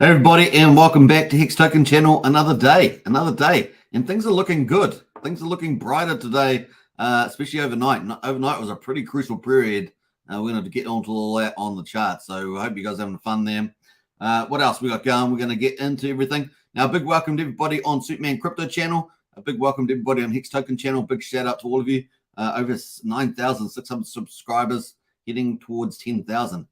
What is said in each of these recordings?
Hey everybody, and welcome back to Hex Token Channel. Another day, and things are looking good. Things are looking brighter today, especially overnight. Overnight was a pretty crucial period. We're going to get onto all that on the chart, so I hope you guys are having fun there. What else we got going? We're going to get into everything. Now, a big welcome to everybody on Superman Crypto Channel. A big welcome to everybody on Hex Token Channel. Big shout out to all of you. Over 9,600 subscribers, heading towards 10,000.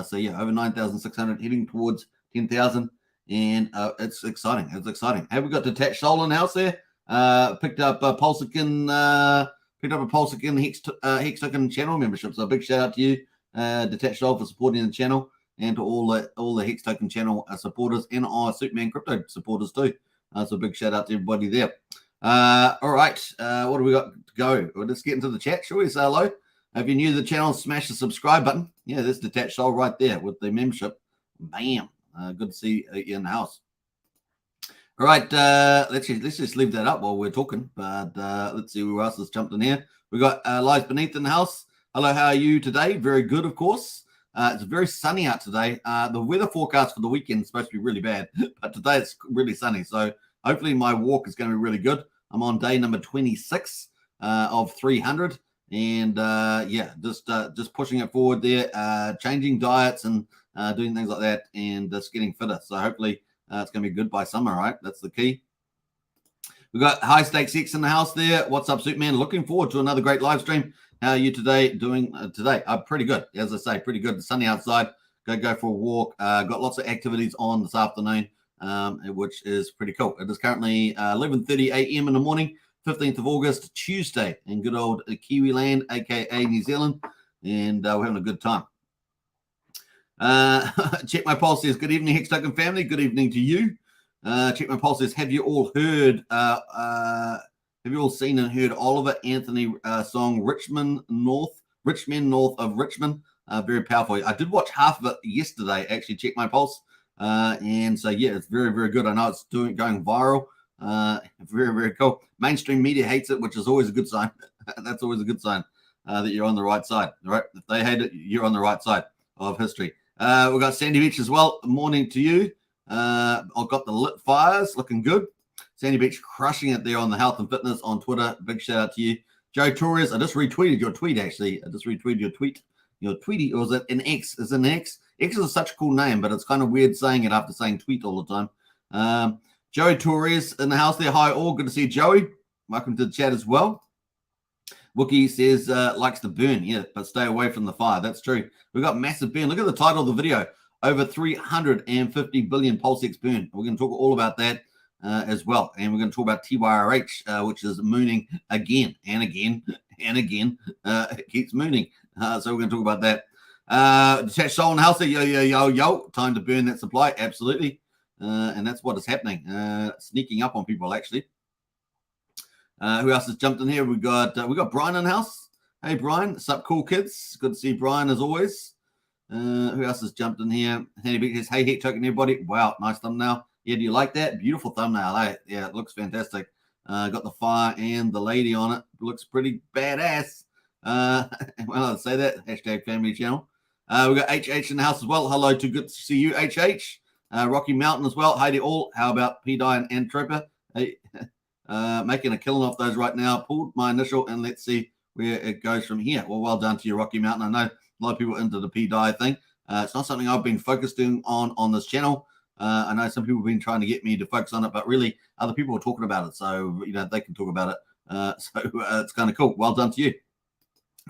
So yeah, over 9,600, heading towards 10,000, and it's exciting. It's exciting. Have we got Detached Soul in the house there? Picked up a Pulsechain, Hex Token channel membership. So a big shout out to you, Detached Soul, for supporting the channel, and to all the Hex Token channel supporters and our Superman Crypto supporters too. So a big shout out to everybody there. All right, what do we got to go? Well, let's get into the chat. Shall we say hello? If you're new to the channel, smash the subscribe button. Yeah, there's Detached Soul right there with the membership. Bam. Good to see you in the house. All right, let's just leave that up while we're talking. But let's see who else has jumped in here. We got Lies Beneath in the house. Hello, how are you today? Very good, of course. It's very sunny out today. The weather forecast for the weekend is supposed to be really bad, but today it's really sunny. So hopefully my walk is going to be really good. I'm on day number 26 of 300. And yeah, just pushing it forward there, changing diets and doing things like that, and just getting fitter. So hopefully it's going to be good by summer, right? That's the key. We've got High Stakes X in the house there. What's up, Superman? Looking forward to another great live stream. How are you today doing today? Pretty good. As I say, pretty good. It's sunny outside. Go for a walk. Got lots of activities on this afternoon, which is pretty cool. It is currently 11:30 a.m. in the morning. 15th of August, Tuesday, in good old Kiwi land, aka New Zealand, and we're having a good time. Check My Pulse says, good evening, Hex Token family. Good evening to you. Check My Pulse says, have you all heard, have you all seen and heard Oliver Anthony song Richmond North of Richmond? Very powerful. I did watch half of it yesterday, actually. Check My Pulse. And so, yeah, it's very, very good. I know it's going viral. Very, very cool. Mainstream media hates it, which is always a good sign. That's always a good sign that you're on the right side. All right. If they hate it, you're on the right side of history. We've got Sandy Beach as well. Morning to you. I've got the lit fires looking good. Sandy Beach crushing it there on the health and fitness on Twitter. Big shout out to you. Joe Torres, I just retweeted your tweet, actually. I just retweeted your tweet. Your tweety, or was it an X? Is it an X? X is such a cool name, but it's kind of weird saying it after saying tweet all the time. Joey Torres in the house there. Hi, all. Good to see you, Joey. Welcome to the chat as well. Wookie says, likes to burn. Yeah, but stay away from the fire. That's true. We've got massive burn. Look at the title of the video. Over 350 billion PulseX burn. We're going to talk all about that as well. And we're going to talk about TYRH, which is mooning again and again and again. It keeps mooning. So we're going to talk about that. Detached Soul in the house there. Yo. Time to burn that supply. Absolutely. And that's what is happening. Sneaking up on people, actually. Who else has jumped in here? We got Brian in the house. Hey, Brian. What's up, cool kids? Good to see Brian as always. Who else has jumped in here? Hey, Hex Token, everybody. Wow, nice thumbnail. Yeah, do you like that? Beautiful thumbnail, eh? Yeah, it looks fantastic. Got the fire and the lady on it. Looks pretty badass. Well, I'll say that. Hashtag family channel. We got HH in the house as well. Hello, too good to see you, HH. Rocky Mountain as well. Hey to all. How about P-Die and Trooper? Hey, making a killing off those right now. Pulled my initial, and let's see where it goes from here. Well done to you, Rocky Mountain. I know a lot of people are into the P-Die thing. It's not something I've been focusing on this channel. I know some people have been trying to get me to focus on it, but really other people are talking about it. So, you know, they can talk about it. So it's kind of cool. Well done to you.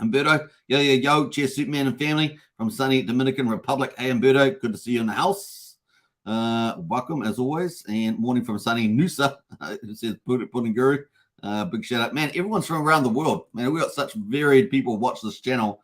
Umberto, yo, cheers, Superman and family from sunny Dominican Republic. Hey, Umberto, good to see you in the house. Welcome as always, and morning from sunny Noosa. It says Pudding Guru. Big shout out, man. Everyone's from around the world, man. We got such varied people watch this channel.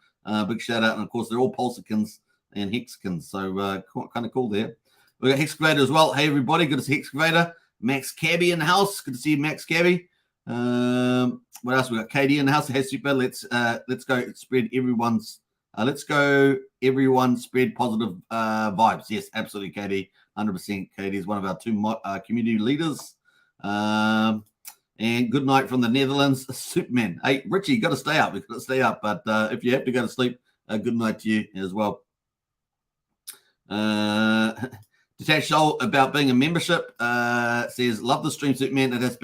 Big shout out, and of course they're all Pulsechans and Hexicans, so kind of cool there. We got Hexcavator as well. Hey everybody, good to see Hexcavator. Max Cabby in the house. Good to see you, Max Cabby. What else? We got KD in the house. Hey super. Let's go spread everyone's. Let's go everyone spread positive vibes. Yes, absolutely, KD. 100%. KD is one of our two community leaders. And good night from the Netherlands, Superman. Hey, Richie, you got to stay up. We've got to stay up. But if you have to go to sleep, good night to you as well. Detached Soul about being a membership says, love the stream, Superman. It has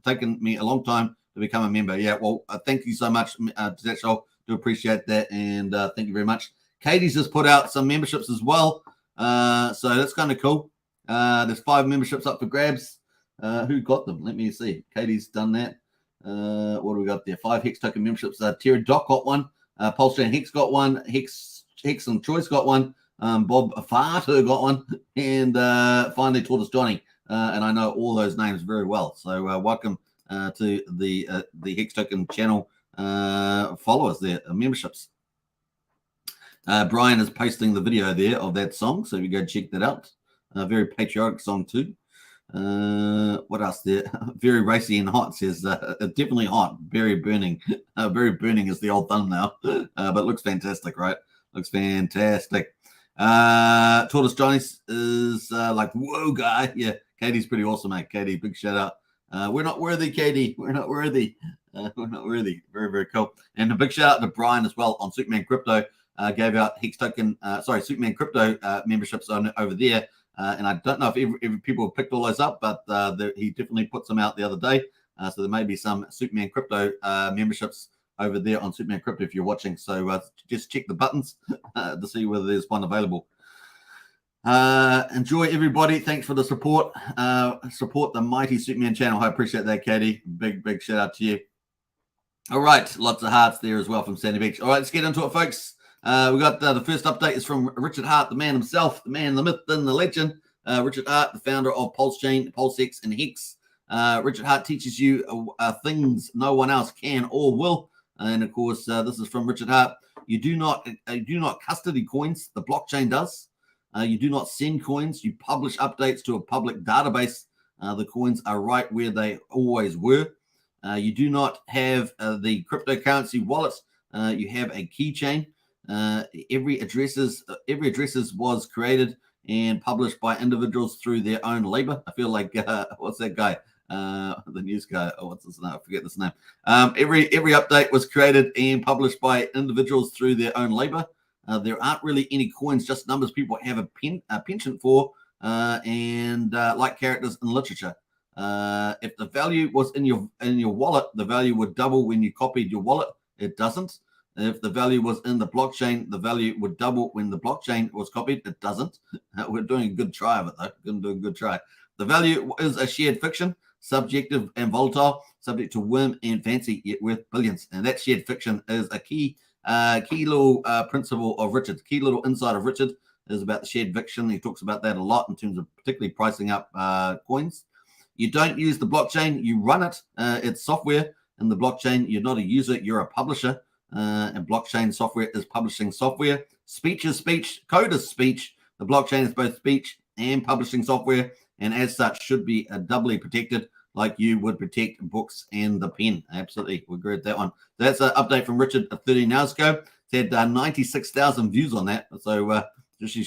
taken me a long time to become a member. Yeah, well, thank you so much, Detached Soul. Do appreciate that, and thank you very much. Katie's just put out some memberships as well, so that's kind of cool. There's 5 memberships up for grabs. Who got them? Let me see. Katie's done that. What do we got there? 5 Hex Token memberships. TYRH got one. Pulsechain Hex got one. Hex and Choice got one. Bob Fiat got one, and finally Tortoise Johnny. And I know all those names very well. So welcome to the Hex Token channel followers there, memberships. Brian is posting the video there of that song, so you go check that out. Very patriotic song too. What else there? Very racy and hot, says definitely hot, very burning. Very burning is the old thumbnail, but looks fantastic, right? Looks fantastic. Tortoise Johnny is like, whoa, guy. Yeah, Katie's pretty awesome, mate. Katie, big shout out. We're not worthy, Katie. We're not worthy. We're not worthy. Very, very cool. And a big shout out to Brian as well on Superman Crypto. Gave out Hex Token, Superman Crypto memberships over there. And I don't know if every people have picked all those up, but he definitely put some out the other day. So there may be some Superman Crypto memberships over there on Superman Crypto if you're watching. So just check the buttons to see whether there's one available. Enjoy, everybody. Thanks for the support. Support the mighty Superman channel. I appreciate that, Katie. Big shout out to you. All right, lots of hearts there as well from Sandy Beach. All right, let's get into it, folks. We got the first update is from Richard Hart, the man himself, the man, the myth, and the legend. Richard Hart, the founder of PulseChain, PulseX, and Hex. Richard Hart teaches you things no one else can or will. And of course, this is from Richard Hart. You do not custody coins. The blockchain does. You do not send coins. You publish updates to a public database. The coins are right where they always were. You do not have the cryptocurrency wallets. You have a keychain. Every addresses was created and published by individuals through their own labor. I feel like what's that guy? The news guy. Oh, what's his name? I forget this name. Every update was created and published by individuals through their own labor. There aren't really any coins, just numbers people have a penchant for, and like characters in literature. If the value was in your wallet, the value would double when you copied your wallet. It doesn't. If the value was in the blockchain, the value would double when the blockchain was copied. It doesn't. We're doing a good try of it, though. We're going to do a good try. The value is a shared fiction, subjective and volatile, subject to whim and fancy, yet worth billions. And that shared fiction is a key little principle of Richard. Key little insight of Richard is about the shared fiction. He talks about that a lot in terms of particularly pricing up coins. You don't use the blockchain. You run it. It's software. In the blockchain, you're not a user. You're a publisher. And blockchain software is publishing software. Speech is speech. Code is speech. The blockchain is both speech and publishing software, and as such should be doubly protected, like you would protect books and the pen. Absolutely, we agree with that one. That's an update from Richard 13 hours ago. It had 96,000 views on that. So just to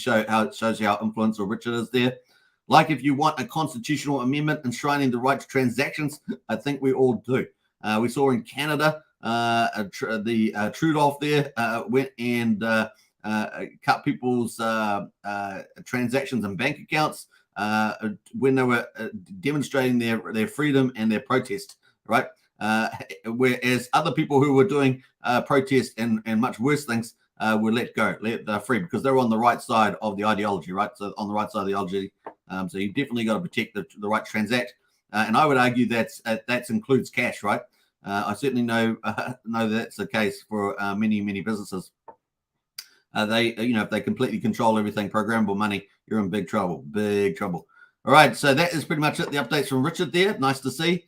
shows you how influential Richard is there. Like if you want a constitutional amendment enshrining the right to transactions, I think we all do. We saw in Canada. The Trudeau there went and cut people's transactions and bank accounts when they were demonstrating their freedom and their protest, right? Whereas other people who were doing protest and much worse things were let free because they were on the right side of the ideology, right? So on the right side of the ideology. So you definitely got to protect the right to transact. And I would argue that includes cash, right? I certainly know that's the case for many businesses. If they completely control everything, programmable money, you're in big trouble. All right, so that is pretty much it. The updates from Richard there. Nice to see.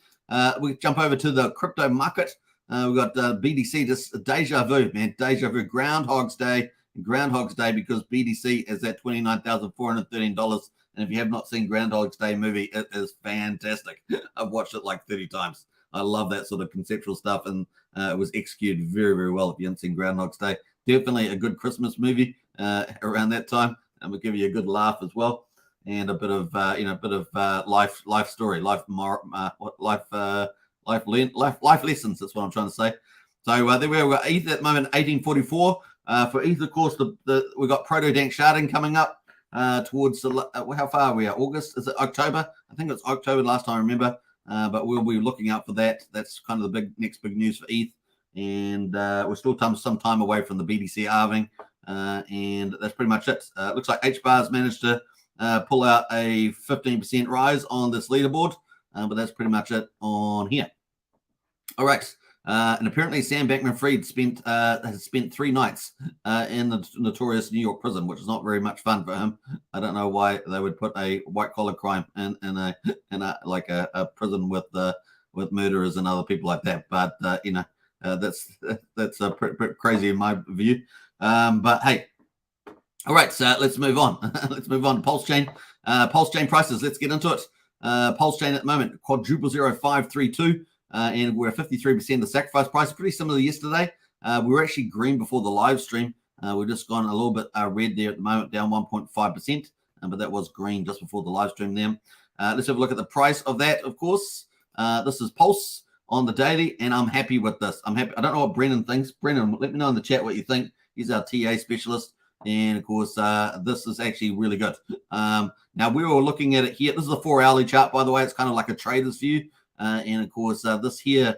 We jump over to the crypto market. We've got BDC, just deja vu, man. Deja vu, Groundhog's Day because BDC is at $29,413. And if you have not seen Groundhog's Day movie, it is fantastic. I've watched it like 30 times. I love that sort of conceptual stuff, and it was executed very, very well. If you haven't seen Groundhog's Day, definitely a good Christmas movie around that time, and will give you a good laugh as well, and a bit of life story, life lessons. That's what I'm trying to say. So there we are. ETH at the moment, 1844. For ETH, of course, we've got proto dank sharding coming up. towards how far are we? August? Is it October? I think it's October last time I remember. But we'll be looking out for that. That's kind of the next big news for ETH. And we're still some time away from the BTC halving. And that's pretty much it. It looks like HBAR's managed to pull out a 15% rise on this leaderboard. But that's pretty much it on here. All right. And apparently Sam Bankman-Fried has spent 3 nights in the notorious New York prison, which is not very much fun for him. I don't know why they would put a white-collar crime in a prison with murderers and other people like that. But that's pretty crazy in my view. But hey, all right. So let's move on. Let's move on to Pulsechain. Pulsechain prices. Let's get into it. Pulsechain at the moment quadruple 0532. And we're 53% of the sacrifice price, pretty similar to yesterday. We were actually green before the live stream. We've just gone a little bit red there at the moment, down 1.5%, but that was green just before the live stream there. Let's have a look at the price of that, of course. This is Pulse on the daily, and I'm happy with this. I'm happy. I don't know what Brennan thinks. Brennan, let me know in the chat what you think. He's our TA specialist. And, of course, this is actually really good. Now, we were looking at it here. This is a 4-hourly chart, by the way. It's kind of like a trader's view. And of course, this here,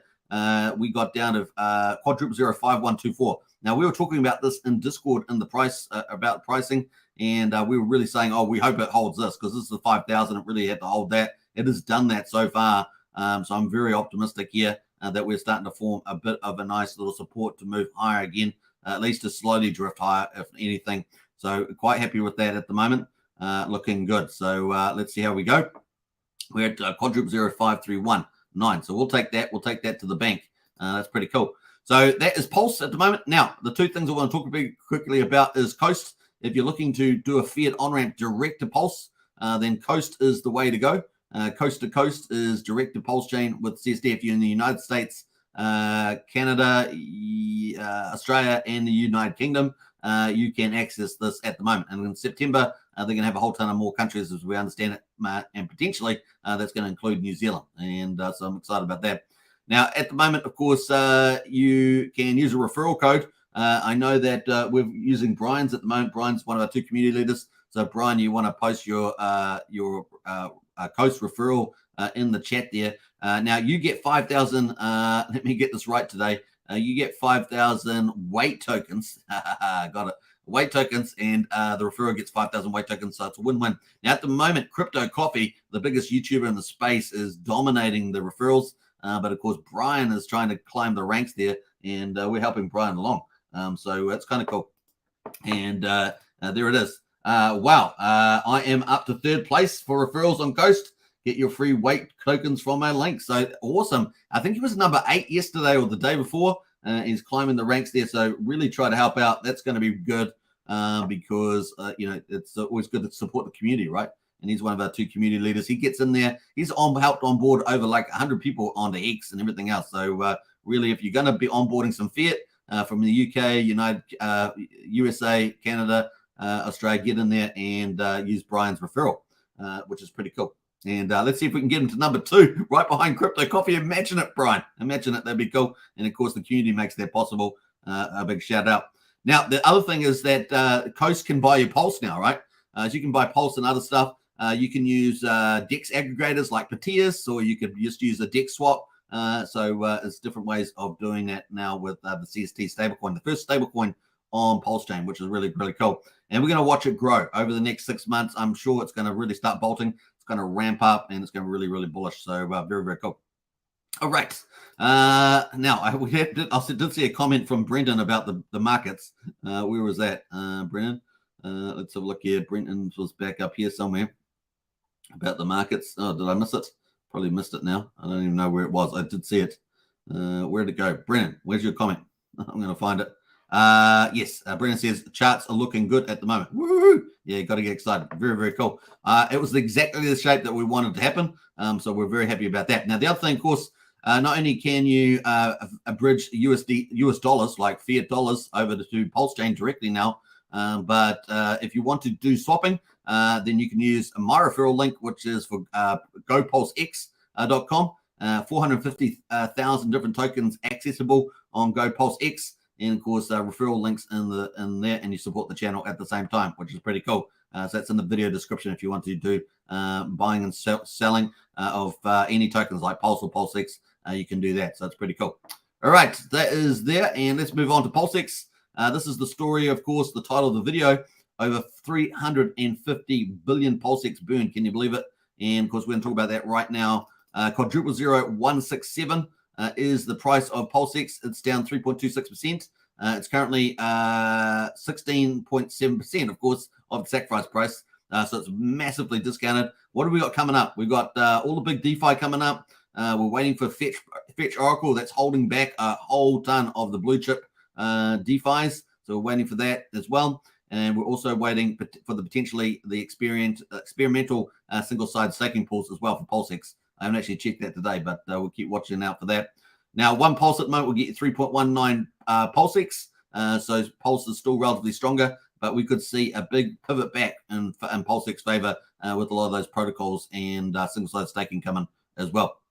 we got down to quadruple 05124. Now, we were talking about this in Discord in the price, about pricing, and we were really saying, oh, we hope it holds this because this is the 5,000. It really had to hold that. It has done that so far. So I'm very optimistic here that we're starting to form a bit of a nice little support to move higher again, at least to slowly drift higher, if anything. So quite happy with that at the moment. Looking good. So let's see how we go. We're at quadruple 0531. 9. So we'll take that. We'll take that to the bank. That's pretty cool. So that is Pulse at the moment. Now, the 2 things I want to talk quickly about is Coast. If you're looking to do a Fiat on-ramp direct to Pulse, then Coast is the way to go. Coast to Coast is direct to Pulsechain with CSD. If you're in the United States, Canada, Australia, and the United Kingdom, you can access this at the moment. And in September, they're going to have a whole ton of more countries as we understand it, and potentially that's going to include New Zealand. And so I'm excited about that. Now, at the moment, of course, you can use a referral code. I know that we're using Brian's at the moment. Brian's one of our 2 community leaders. So, Brian, you want to post your Coast referral in the chat there. Now, you get 5,000. Let me get this right today. You get 5,000 weight tokens. Got it. Weight tokens, and the referrer gets 5,000 weight tokens, so it's a win-win. Now, at the moment, Crypto Coffee, the biggest YouTuber in the space, is dominating the referrals, but of course, Brian is trying to climb the ranks there, and we're helping Brian along. So that's kind of cool. And there it is. Wow, I am up to 3rd place for referrals on Coast. Get your free weight tokens from my link. So awesome. I think he was number 8 yesterday or the day before. He's climbing the ranks there, so really try to help out. That's going to be good because, it's always good to support the community, right? And he's one of our 2 community leaders. He gets in there. He's helped on board over like 100 people onto X and everything else. So really, if you're going to be onboarding some Fiat from the UK, USA, Canada, Australia, get in there and use Brian's referral, which is pretty cool. And let's see if we can get him to number 2, right behind Crypto Coffee. Imagine it, Brian. Imagine it. That'd be cool. And, of course, the community makes that possible. A big shout out. Now, the other thing is that Coast can buy your Pulse now, right? So you can buy Pulse and other stuff. You can use DEX aggregators like Patias, or you could just use a DEX swap. So it's different ways of doing that now with the CST stablecoin, the first stablecoin on Pulsechain, which is really, really cool. And we're going to watch it grow over the next 6 months. I'm sure it's going to really start bolting. It's going to ramp up, and it's going to be really, really bullish. So very, very cool. All right. Now, I did see a comment from Brendan about the markets. Where was that, Brendan? Let's have a look here. Brendan was back up here somewhere about the markets. Oh, did I miss it? Probably missed it now. I don't even know where it was. I did see it. Where'd it go? Brendan, where's your comment? I'm going to find it. Yes, Brendan says charts are looking good at the moment. Woo! Yeah, you got to get excited. Very, very cool. It was exactly the shape that we wanted to happen. So we're very happy about that. Now, the other thing, of course, not only can you bridge US dollars, like fiat dollars, over to Pulsechain directly now, but if you want to do swapping, then you can use my referral link, which is for GoPulseX.com. 450,000 different tokens accessible on GoPulseX. And of course, referral links in there, and you support the channel at the same time, which is pretty cool. So that's in the video description if you want to do buying and selling of any tokens like Pulse or PulseX. You can do that. So it's pretty cool. All right, that is there. And let's move on to PulseX. This is the story, of course, the title of the video. Over 350 billion PulseX burned. Can you believe it? And of course, we're going to talk about that right now. Quadruple 0167 is the price of PulseX. It's down 3.26%. It's currently 16.7%, of course, of the sacrifice price. So it's massively discounted. What have we got coming up? We've got all the big DeFi coming up. We're waiting for Fetch Oracle. That's holding back a whole ton of the blue chip DeFis. So we're waiting for that as well. And we're also waiting for the experimental single-side staking pools as well for PulseX. I haven't actually checked that today, but we'll keep watching out for that. Now, one Pulse at the moment will get you 3.19 PulseX. So Pulse is still relatively stronger, but we could see a big pivot back in PulseX favor with a lot of those protocols and single-side staking coming as well.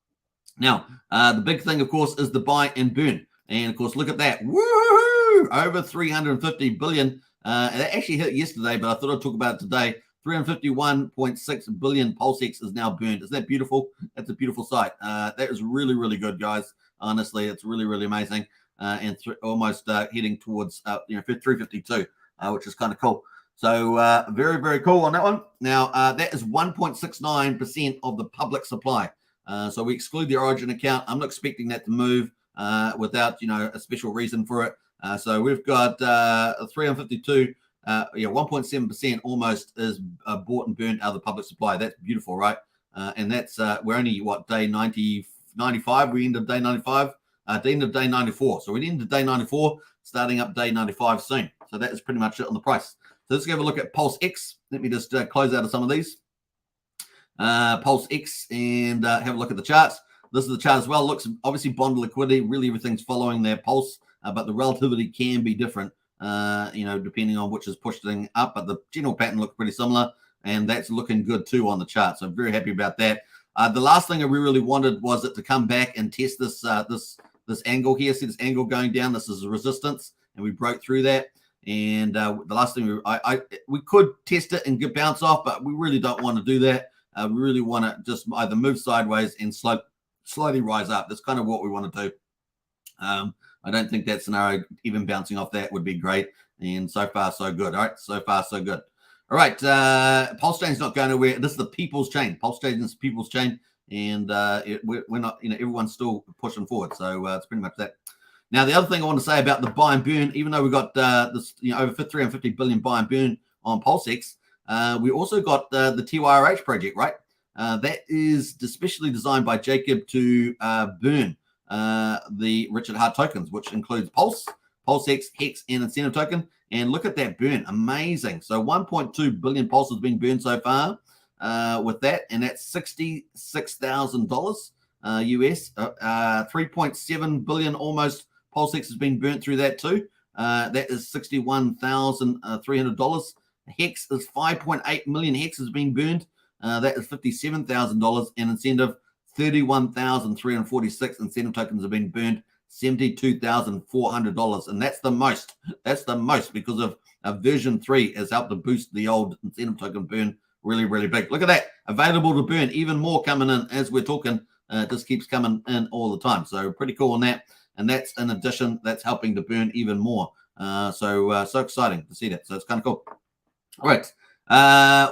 Now, the big thing, of course, is the buy and burn. And, of course, look at that. Woo! Over 350 billion. It actually hit yesterday, but I thought I'd talk about it today. 351.6 billion PulseX is now burned. Isn't that beautiful? That's a beautiful sight. That is really, really good, guys. Honestly, it's really, really amazing. And almost heading towards 352, which is kind of cool. So very, very cool on that one. Now, that is 1.69% of the public supply. So we exclude the Origin account. I'm not expecting that to move without, a special reason for it. So we've got 352, 1.7% almost is bought and burned out of the public supply. That's beautiful, right? And that's, we're only, day 95? We end of day 95? The end of day 94. So we end of day 94, starting up day 95 soon. So that is pretty much it on the price. So let's have a look at PulseX. Let me just close out of some of these. PulseX and have a look at the charts. This is the chart as well. Looks obviously bond liquidity. Really everything's following their pulse. But the relativity can be different, depending on which is pushing up. But the general pattern looks pretty similar, and that's looking good too on the chart. So I'm very happy about that. The last thing we really wanted was it to come back and test this this angle here. See this angle going down? This is a resistance, and we broke through that. And the last thing we could test it and get bounce off, but we really don't want to do that. We really want to just either move sideways and slowly rise up. That's kind of what we want to do. I don't think that scenario, even bouncing off that, would be great. And so far, so good. All right, so far, so good. All right, Pulsechain's not going nowhere. This is the people's chain. Pulsechain is the people's chain, and we're not, everyone's still pushing forward. So it's pretty much that. Now, the other thing I want to say about the buy and burn, even though we got this, over 350 billion buy and burn on PulseX, we also got the TYRH project, right? That is especially designed by Jacob to burn the Richard Hart tokens, which includes Pulse, PulseX, Hex, and Incentive Token. And look at that burn. Amazing. So 1.2 billion Pulse has been burned so far with that, and that's $66,000 US. 3.7 billion almost PulseX has been burnt through that too. That is $61,300. Hex is 5.8 million Hex has been burned. That is $57,000, and incentive $31,346 incentive tokens have been burned, $72,400, and that's the most. That's the most because of version 3 has helped to boost the old incentive token burn really, really big. Look at that, available to burn, even more coming in as we're talking. Just keeps coming in all the time, so pretty cool on that. And that's in addition, that's helping to burn even more. So exciting to see that. So it's kind of cool. All right.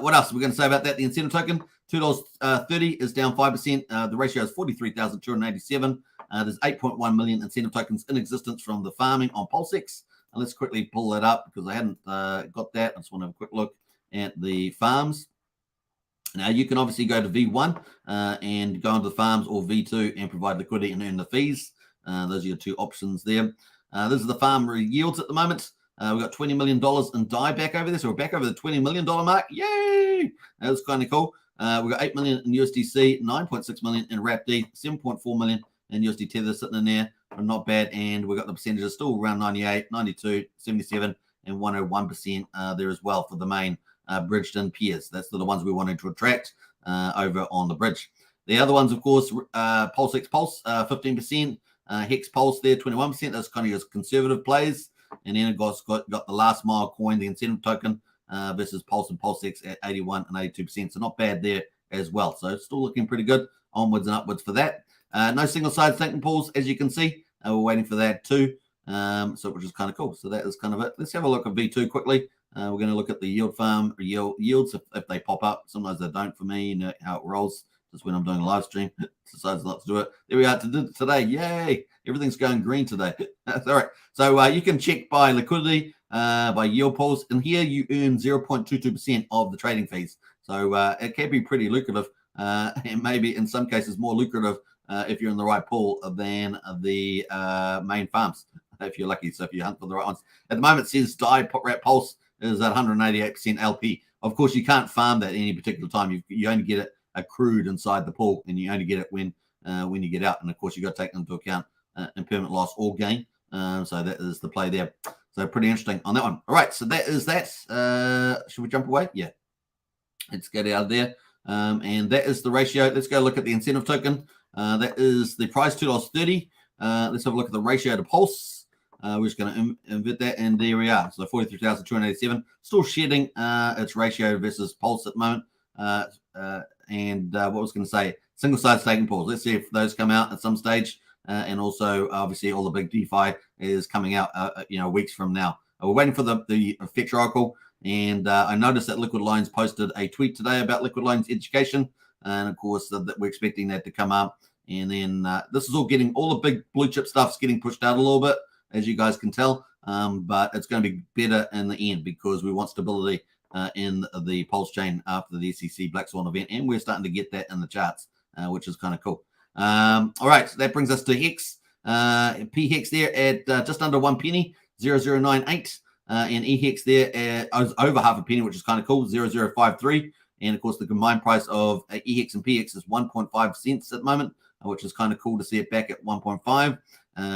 What else are we going to say about that? The incentive token, $2.30 is down 5%. The ratio is 43,287. There's 8.1 million incentive tokens in existence from the farming on PulseX. And let's quickly pull that up because I hadn't got that. I just want to have a quick look at the farms. Now, you can obviously go to V1 and go into the farms, or V2 and provide liquidity and earn the fees. Those are your two options there. This is the farm yields at the moment. We've got $20 million in DAI back over there. So we're back over the $20 million mark. Yay! That was kind of cool. We've got $8 million in USDC, $9.6 million in WrapD, $7.4 million in USD Tether sitting in there. Not bad. And we've got the percentages still around 98, 92, 77, and 101% there as well for the main bridged in peers. That's the ones we wanted to attract over on the bridge. The other ones, of course, PulseX Pulse, 15%. Hex Pulse there, 21%. That's kind of your conservative plays. And then it got the last mile coin, the incentive token, versus Pulse and PulseX at 81 and 82%. So not bad there as well. So still looking pretty good, onwards and upwards for that. No single side staking pools, as you can see. We're waiting for that too, so which is kind of cool. So that is kind of it. Let's have a look at V2 quickly. We're going to look at the yield farm yields if they pop up. Sometimes they don't for me. You know how it rolls. Just when I'm doing a live stream, decides not to do it. There we are today. Yay! Everything's going green today. That's all right. So you can check by liquidity, by yield pools, and here you earn 0.22% of the trading fees. So it can be pretty lucrative, and maybe in some cases more lucrative if you're in the right pool than the main farms, if you're lucky. So if you hunt for the right ones. At the moment, it says rat Pulse is at 188% LP. Of course, you can't farm that at any particular time. You only get it accrued inside the pool, and you only get it when you get out. And of course, you got to take into account impairment loss or gain. So that is the play there. So pretty interesting on that one. All right, so that is that. Should we jump away? Yeah. Let's get out of there. And that is the ratio. Let's go look at the incentive token. That is the price, $2.30. Let's have a look at the ratio to Pulse. We're just going to invert that, and there we are. So 43,287. Still shedding its ratio versus Pulse at the moment. What was going to say? Single side staking pools. Let's see if those come out at some stage. And also, obviously, all the big DeFi is coming out, weeks from now. We're waiting for the Fetch Oracle. And I noticed that Liquid Lines posted a tweet today about Liquid Lines education. And of course, that we're expecting that to come up. And then this is all the big blue chip stuff's getting pushed out a little bit, as you guys can tell. But it's going to be better in the end because we want stability in the Pulse chain after the SEC Black Swan event. And we're starting to get that in the charts, which is kind of cool. All right, so that brings us to Hex. P-Hex there at just under 1 penny, 0.0098. And E-Hex there at over half a penny, which is kind of cool, 0.0053. And of course, the combined price of E-Hex and P-Hex is 1.5 cents at the moment, which is kind of cool to see it back at 1.5.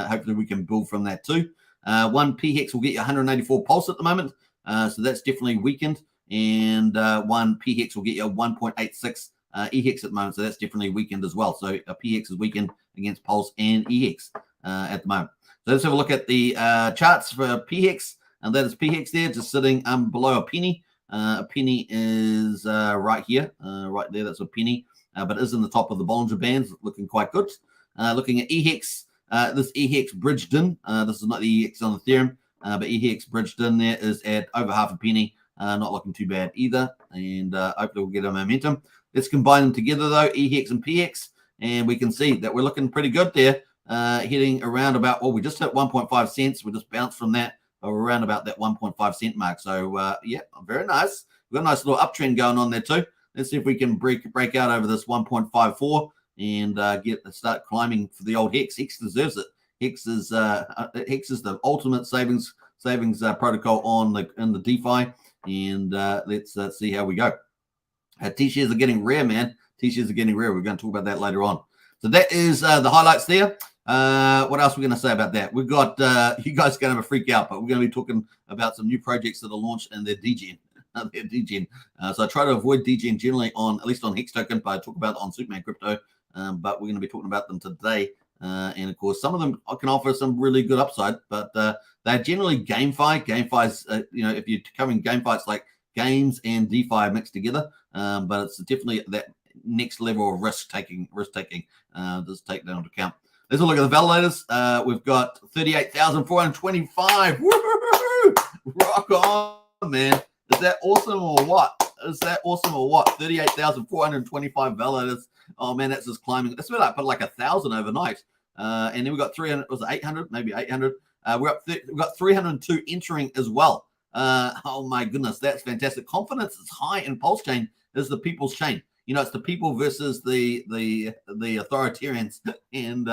Hopefully, we can build from that too. One P-Hex will get you 184 Pulse at the moment, so that's definitely weakened. And one P-Hex will get you 1.86 E-Hex at the moment, so that's definitely weakened as well. So P-Hex is weakened against Pulse and E-Hex at the moment. So let's have a look at the charts for P-Hex. And that is P-Hex there, just sitting below a penny. A penny is right here, right there. That's a penny, but it is in the top of the Bollinger Bands, looking quite good. Looking at E-Hex, this E-Hex bridged in. This is not the E-Hex on Ethereum, but E-Hex bridged in there is at over half a penny. Not looking too bad either. And hopefully we'll get a momentum. Let's combine them together, though, E-Hex and P-Hex. And we can see that we're looking pretty good there, hitting around about, we just hit 1.5 cents. We just bounced from that. We're around about that 1.5 cent mark. So, yeah, very nice. We've got a nice little uptrend going on there too. Let's see if we can break out over this 1.54 and start climbing for the old Hex. Hex deserves it. Hex is the ultimate savings protocol in the DeFi. And let's see how we go. T-shares are getting rare, man. T-shares are getting rare. We're going to talk about that later on. So that is the highlights there. What else are we going to say about that? We've got you guys are going to have a freak out, but we're going to be talking about some new projects that are launched and their degen. So I try to avoid degen generally at least on Hex Token, but I talk about it on Superman Crypto. But we're going to be talking about them today. And of course, some of them can offer some really good upside, but they're generally GameFi. GameFi's, if you're covering GameFi, it's like games and DeFi mixed together. But it's definitely that next level of risk taking. Just take that into account. Let's look at the validators. We've got 38,425. Woo-hoo-hoo-hoo! Rock on, man. Is that awesome or what? 38,425 validators. Oh, man, that's just climbing. That's about like 1,000 overnight. And then we got 300. Was it 800? Maybe 800. We've got 302 entering as well. Oh, my goodness. That's fantastic. Confidence is high in Pulsechain. This is the people's chain. It's the people versus the authoritarians, and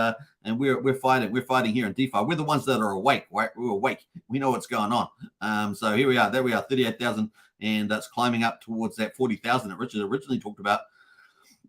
we're fighting. We're fighting here in DeFi. We're the ones that are awake. Right? We're awake. We know what's going on. So here we are. There we are. 38,000, and that's climbing up towards that 40,000 that Richard originally talked about.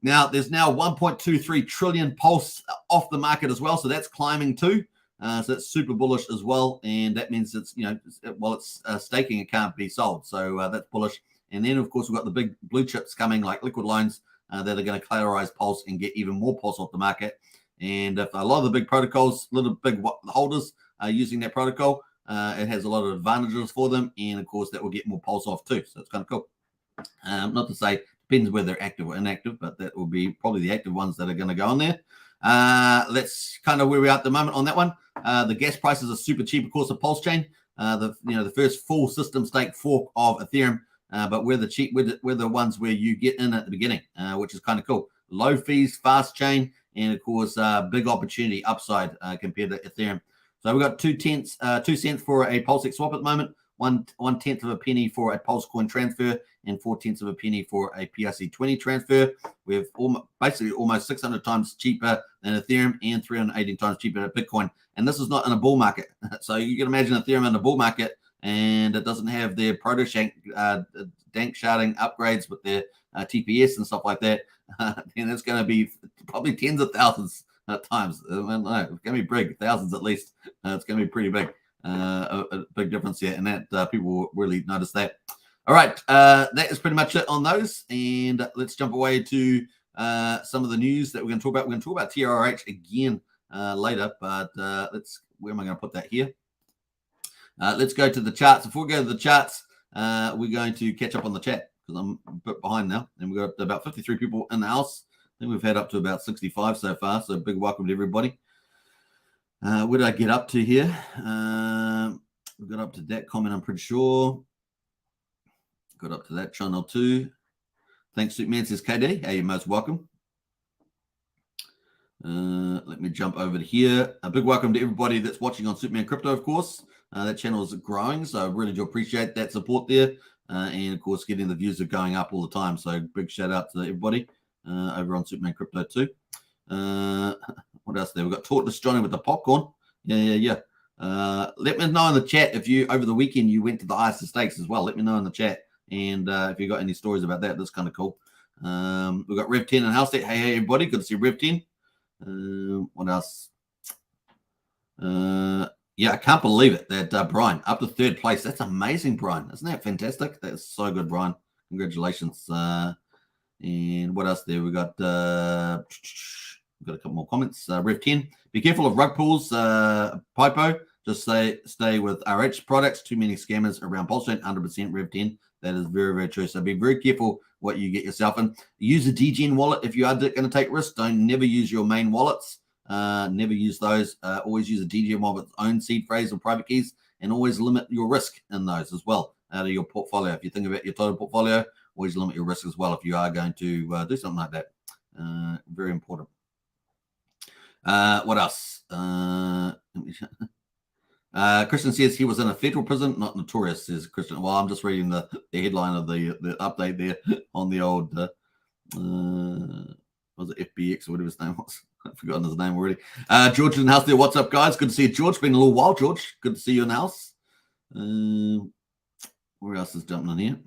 Now there's now 1.23 trillion Pulse off the market as well. So that's climbing too. So that's super bullish as well, and that means it's it's staking, it can't be sold. So that's bullish. And then, of course, we've got the big blue chips coming like Liquid Lines that are going to collateralize Pulse and get even more Pulse off the market. And if a lot of the big protocols, little big holders are using that protocol, it has a lot of advantages for them, and of course that will get more pulse off too. So it's kind of cool. Not to say depends whether they're active or inactive, but that will be probably the active ones that are going to go on there. That's kind of where we are at the moment on that one. The gas prices are super cheap, of course, of Pulsechain. The first full system stake fork of Ethereum, but we're the ones where you get in at the beginning, which is kind of cool. Low fees, fast chain, and of course, big opportunity upside compared to Ethereum. So we've got 2 cents for a PulseX swap at the moment, 1/10 of a penny for a Pulsecoin transfer, and 4/10 of a penny for a PRC20 transfer. We've basically almost 600 times cheaper than Ethereum and 380 times cheaper than Bitcoin. And this is not in a bull market. So you can imagine Ethereum in a bull market, and it doesn't have their proto-shank dank sharding upgrades with their TPS and stuff like that. And it's going to be probably tens of thousands times. It's going to be big, thousands at least. It's going to be pretty big. A big difference here, and that people will really notice that. All right, that is pretty much it on those, and let's jump away to some of the news that we're going to talk about. We're going to talk about TYRH again later, but where am I going to put that here? Let's go to the charts. Before we go to the charts, we're going to catch up on the chat because I'm a bit behind now, and we've got about 53 people in the house. I think we've had up to about 65 so far, so big welcome to everybody. Where did I get up to here? We got up to that comment, I'm pretty sure. Got up to that channel too. Thanks, Superman, says KD. Hey, you're most welcome. Let me jump over to here. A big welcome to everybody that's watching on Superman Crypto, of course. That channel is growing, so I really do appreciate that support there. And, of course, getting the views are going up all the time. So big shout out to everybody over on Superman Crypto too. What else there? We've got Tortoise Johnny with the popcorn. Yeah. Let me know in the chat if you, over the weekend, you went to the ISA stakes as well. Let me know in the chat. And if you got any stories about that, that's kind of cool. We've got Rev 10 and House State. Hey, everybody. Good to see Rev 10. What else? Yeah, I can't believe it that Brian up to 3rd place. That's amazing, Brian. Isn't that fantastic? That's so good, Brian. Congratulations. And what else there? We got a couple more comments. Rev 10. Be careful of rug pulls, Pipo. Just stay with RH products. Too many scammers around Pulsechain. 100% Rev 10. That is very, very true. So be very careful what you get yourself in. Use a Degen wallet if you are going to take risks. Never use your main wallets. Never use those. Always use a Degen wallet with its own seed phrase or private keys, and always limit your risk in those as well out of your portfolio. If you think about your total portfolio, always limit your risk as well if you are going to do something like that. Very important. What else? Christian says he was in a federal prison, not notorious, says Christian. Well, I'm just reading the headline of the update there on the old, was it FBX or whatever his name was? I've forgotten his name already. George in the house there. What's up, guys? Good to see you, George. Been a little while, George. Good to see you in the house. Where else is jumping in here?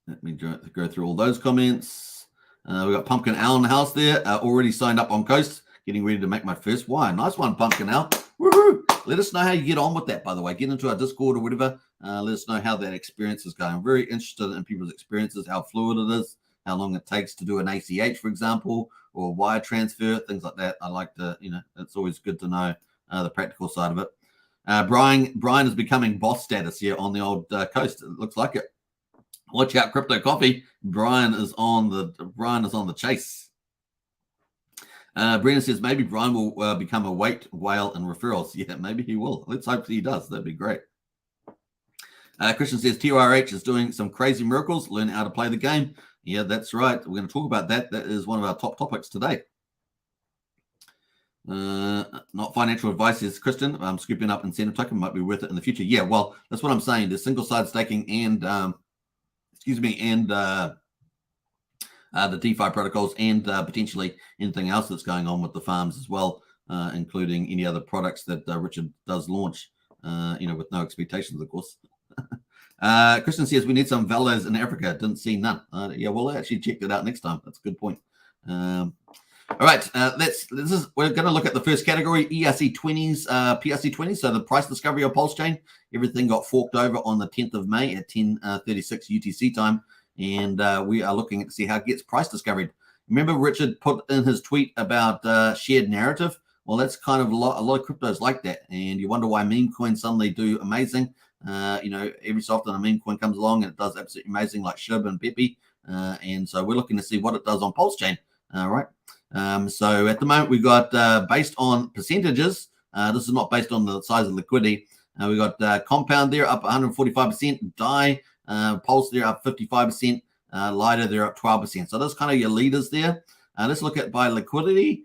Let me go through all those comments. We got Pumpkin Owl in the house there. Already signed up on Coast. Getting ready to make my first wine. Nice one, Pumpkin Owl. Woohoo! Let us know how you get on with that, by the way. Get into our Discord or whatever. Let us know how that experience is going. I'm very interested in people's experiences, how fluid it is, how long it takes to do an ACH, for example, or wire transfer, things like that. I like to, it's always good to know the practical side of it. Brian is becoming boss status here on the old Coast. It looks like it. Watch out, Crypto Coffee. Brian is on the chase. Brennan says maybe Brian will become a weight whale in referrals. Yeah, maybe he will. Let's hope he does. That'd be great. Christian says TYRH is doing some crazy miracles. Learn how to play the game. Yeah, that's right. We're going to talk about that. That is one of our top topics today. Not financial advice, says Christian. I'm scooping up incentive token. Might be worth it in the future. Yeah, well, that's what I'm saying. There's single-side staking and, the DeFi protocols and potentially anything else that's going on with the farms as well, including any other products that Richard does launch, with no expectations, of course. Christian says we need some Velos in Africa. Didn't see none. Yeah, we'll actually check that out next time. That's a good point. All right, we're going to look at the first category, ERC20s, PRC20s. So the price discovery of Pulsechain, everything got forked over on the 10th of May at 10:36 UTC time. And we are looking to see how it gets price discovered. Remember Richard put in his tweet about shared narrative? Well, that's kind of a lot of cryptos like that, and you wonder why meme coins suddenly do amazing. Every so often a meme coin comes along and it does absolutely amazing, like SHIB and Pepe, and so we're looking to see what it does on Pulsechain. Right. So at the moment we got based on percentages. This is not based on the size of liquidity. We got Compound there up 145%, DAI, Pulse there up 55%, Lighter there up 12%. So those kind of your leaders there. Let's look at by liquidity.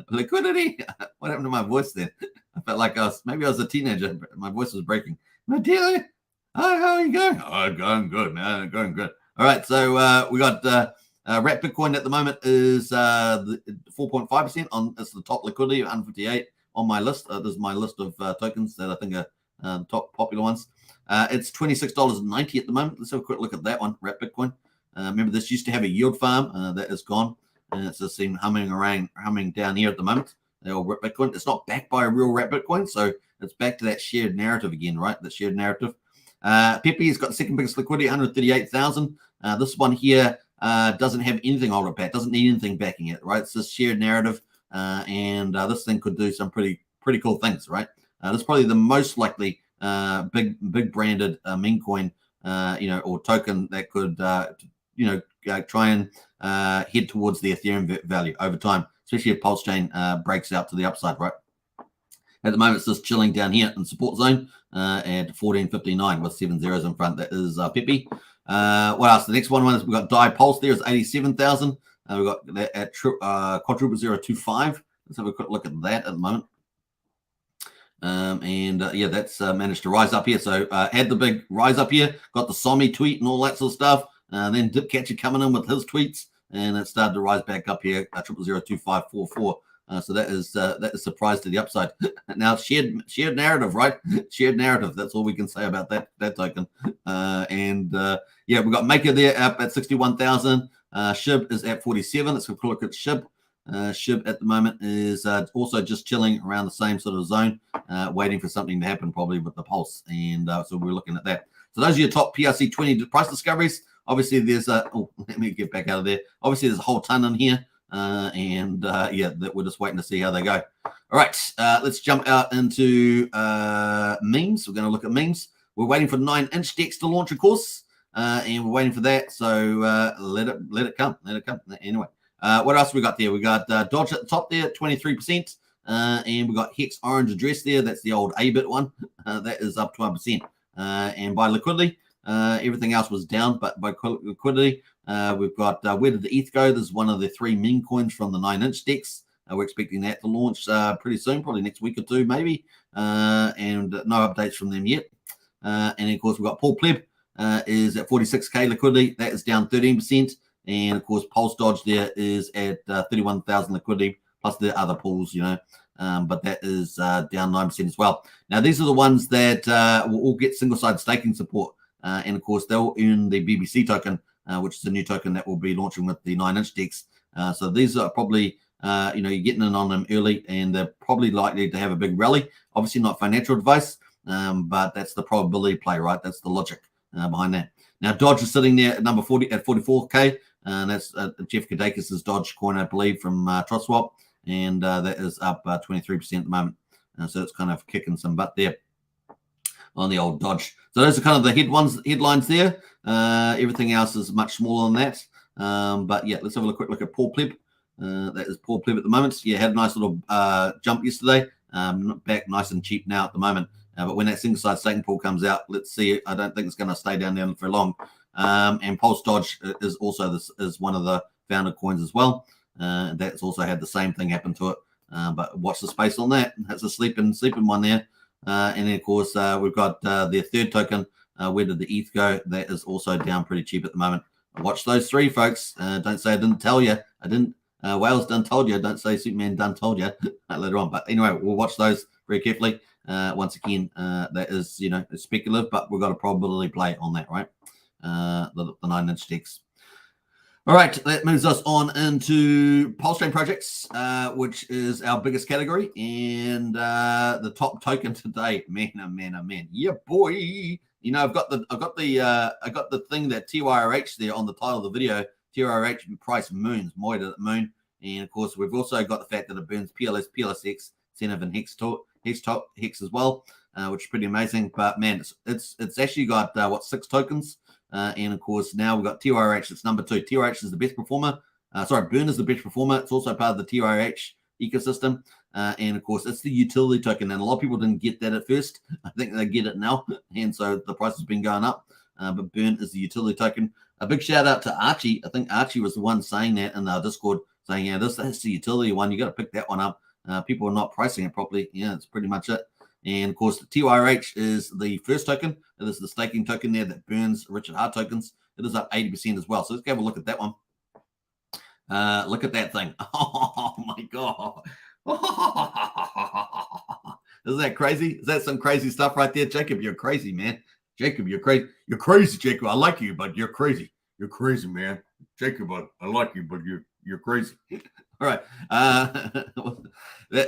Liquidity. What happened to my voice then? I felt like maybe I was a teenager. My voice was breaking. My dear, how are you going? Oh, going good, man. Going good. All right. So we got Wrap Bitcoin at the moment is 4.5% on. It's the top liquidity of 158 on my list. This is my list of tokens that I think are top popular ones. It's $26.90 at the moment. Let's have a quick look at that one. Wrap Bitcoin. Remember, this used to have a yield farm that is gone. And it's just seen humming down here at the moment. The old Wrap Bitcoin. It's not backed by a real Wrap Bitcoin, so it's back to that shared narrative again, right? The shared narrative. Pepe's got the second biggest liquidity, 138,000. This one here doesn't have anything on it back. Doesn't need anything backing it, right? It's just shared narrative, and this thing could do some pretty cool things, right? This is probably the most likely big branded meme coin, or token that could try and head towards the Ethereum value over time, especially if Pulsechain breaks out to the upside, right? At the moment, it's just chilling down here in support zone at 1459 with 7 zeros in front. That is Pepe. What else? The next one is we've got DAI Pulse there is 87,000. We've got that at quadruple 025. Let's have a quick look at that at the moment. That's managed to rise up here. So had the big rise up here, got the Somi tweet and all that sort of stuff. Then Dipcatcher coming in with his tweets, and it started to rise back up here, 0002544. So that is a surprise to the upside. Now shared narrative, right? Shared narrative. That's all we can say about that token. We've got Maker there up at 61,000. SHIB is at 47. Let's have a look at SHIB. SHIB at the moment is also just chilling around the same sort of zone, waiting for something to happen, probably with the Pulse. And so we're looking at that. So those are your top PRC 20 price discoveries. Obviously, there's let me get back out of there. Obviously, there's a whole ton in here. That we're just waiting to see how they go. All right, let's jump out into memes. We're going to look at memes. We're waiting for 9-inch DEX to launch, of course, and we're waiting for that. So let it come. Anyway, what else we got there? We got Dodge at the top there, 23%, and we got Hex Orange Address there. That's the old A-bit one. That is up 12%. And by liquidity, everything else was down, but by liquidity, we've got where did the ETH go? There's one of the 3 meme coins from the 9-inch DEX. We're expecting that to launch pretty soon, probably next week or two, maybe. And no updates from them yet. And of course, we've got Paul Pleb is at 46k liquidity. That is down 13%. And of course, Pulse Dodge there is at 31,000 liquidity, plus the other pools, but that is down 9% as well. Now, these are the ones that will all get single-sided staking support. And of course, they'll earn the BBC token, which is a new token that will be launching with the 9-inch DEX. So these are probably, you're getting in on them early, and they're probably likely to have a big rally. Obviously, not financial advice, but that's the probability play, right? That's the logic behind that. Now, Dodge is sitting there at number 40 at 44k, and that's Jeff Kadakis' Dodge coin, I believe, from TrustSwap, and that is up 23% at the moment. So it's kind of kicking some butt there on the old Dodge. So those are kind of the headlines there. Everything else is much smaller than that. But yeah, let's have a quick look at Paul Pleb. That is Paul Pleb at the moment. Yeah, had a nice little jump yesterday. Back nice and cheap now at the moment. But when that single-side staking pool comes out, let's see. I don't think it's going to stay down there for long. And Pulse Dodge is also is one of the founder coins as well. That's also had the same thing happen to it. But watch the space on that. That's a sleeping one there. And then, of course, we've got their third token. Where did the ETH go? That is also down pretty cheap at the moment. Watch those 3, folks. Don't say I didn't tell you. I didn't. Wales done told you. Don't say Superman done told you later on. But anyway, we'll watch those very carefully. Once again, that is, it's speculative, but we've got a probability play on that, right? The 9-inch DEX. All right, that moves us on into Pulsechain projects, which is our biggest category, and the top token today. Man, oh man, oh man, yeah, boy. I've got the thing that TYRH there on the title of the video. TYRH price MOONS, Moid at Moon, And of course, we've also got the fact that it burns PLS, PLSX, Incentive, and Hex as well, which is pretty amazing. But man, it's actually got 6 tokens, and of course now we've got TYRH. It's number 2. TYRH is the best performer. Burn is the best performer. It's also part of the TYRH ecosystem, and of course it's the utility token. And a lot of people didn't get that at first. I think they get it now, and so the price has been going up. But Burn is the utility token. A big shout out to Archie. I think Archie was the one saying that in our Discord, saying, yeah, that's the utility one. You got to pick that one up. People are not pricing it properly. Yeah, that's pretty much it. And of course, the TYRH is the first token. It is the staking token there that burns Richard Hart tokens. It is up 80% as well. So let's have a look at that one. Look at that thing. Oh my God. Isn't that crazy? Is that some crazy stuff right there? Jacob, you're crazy, man. Jacob, you're crazy. You're crazy, Jacob. I like you, but you're crazy. You're crazy, man. Jacob, I like you, but you're crazy. All right.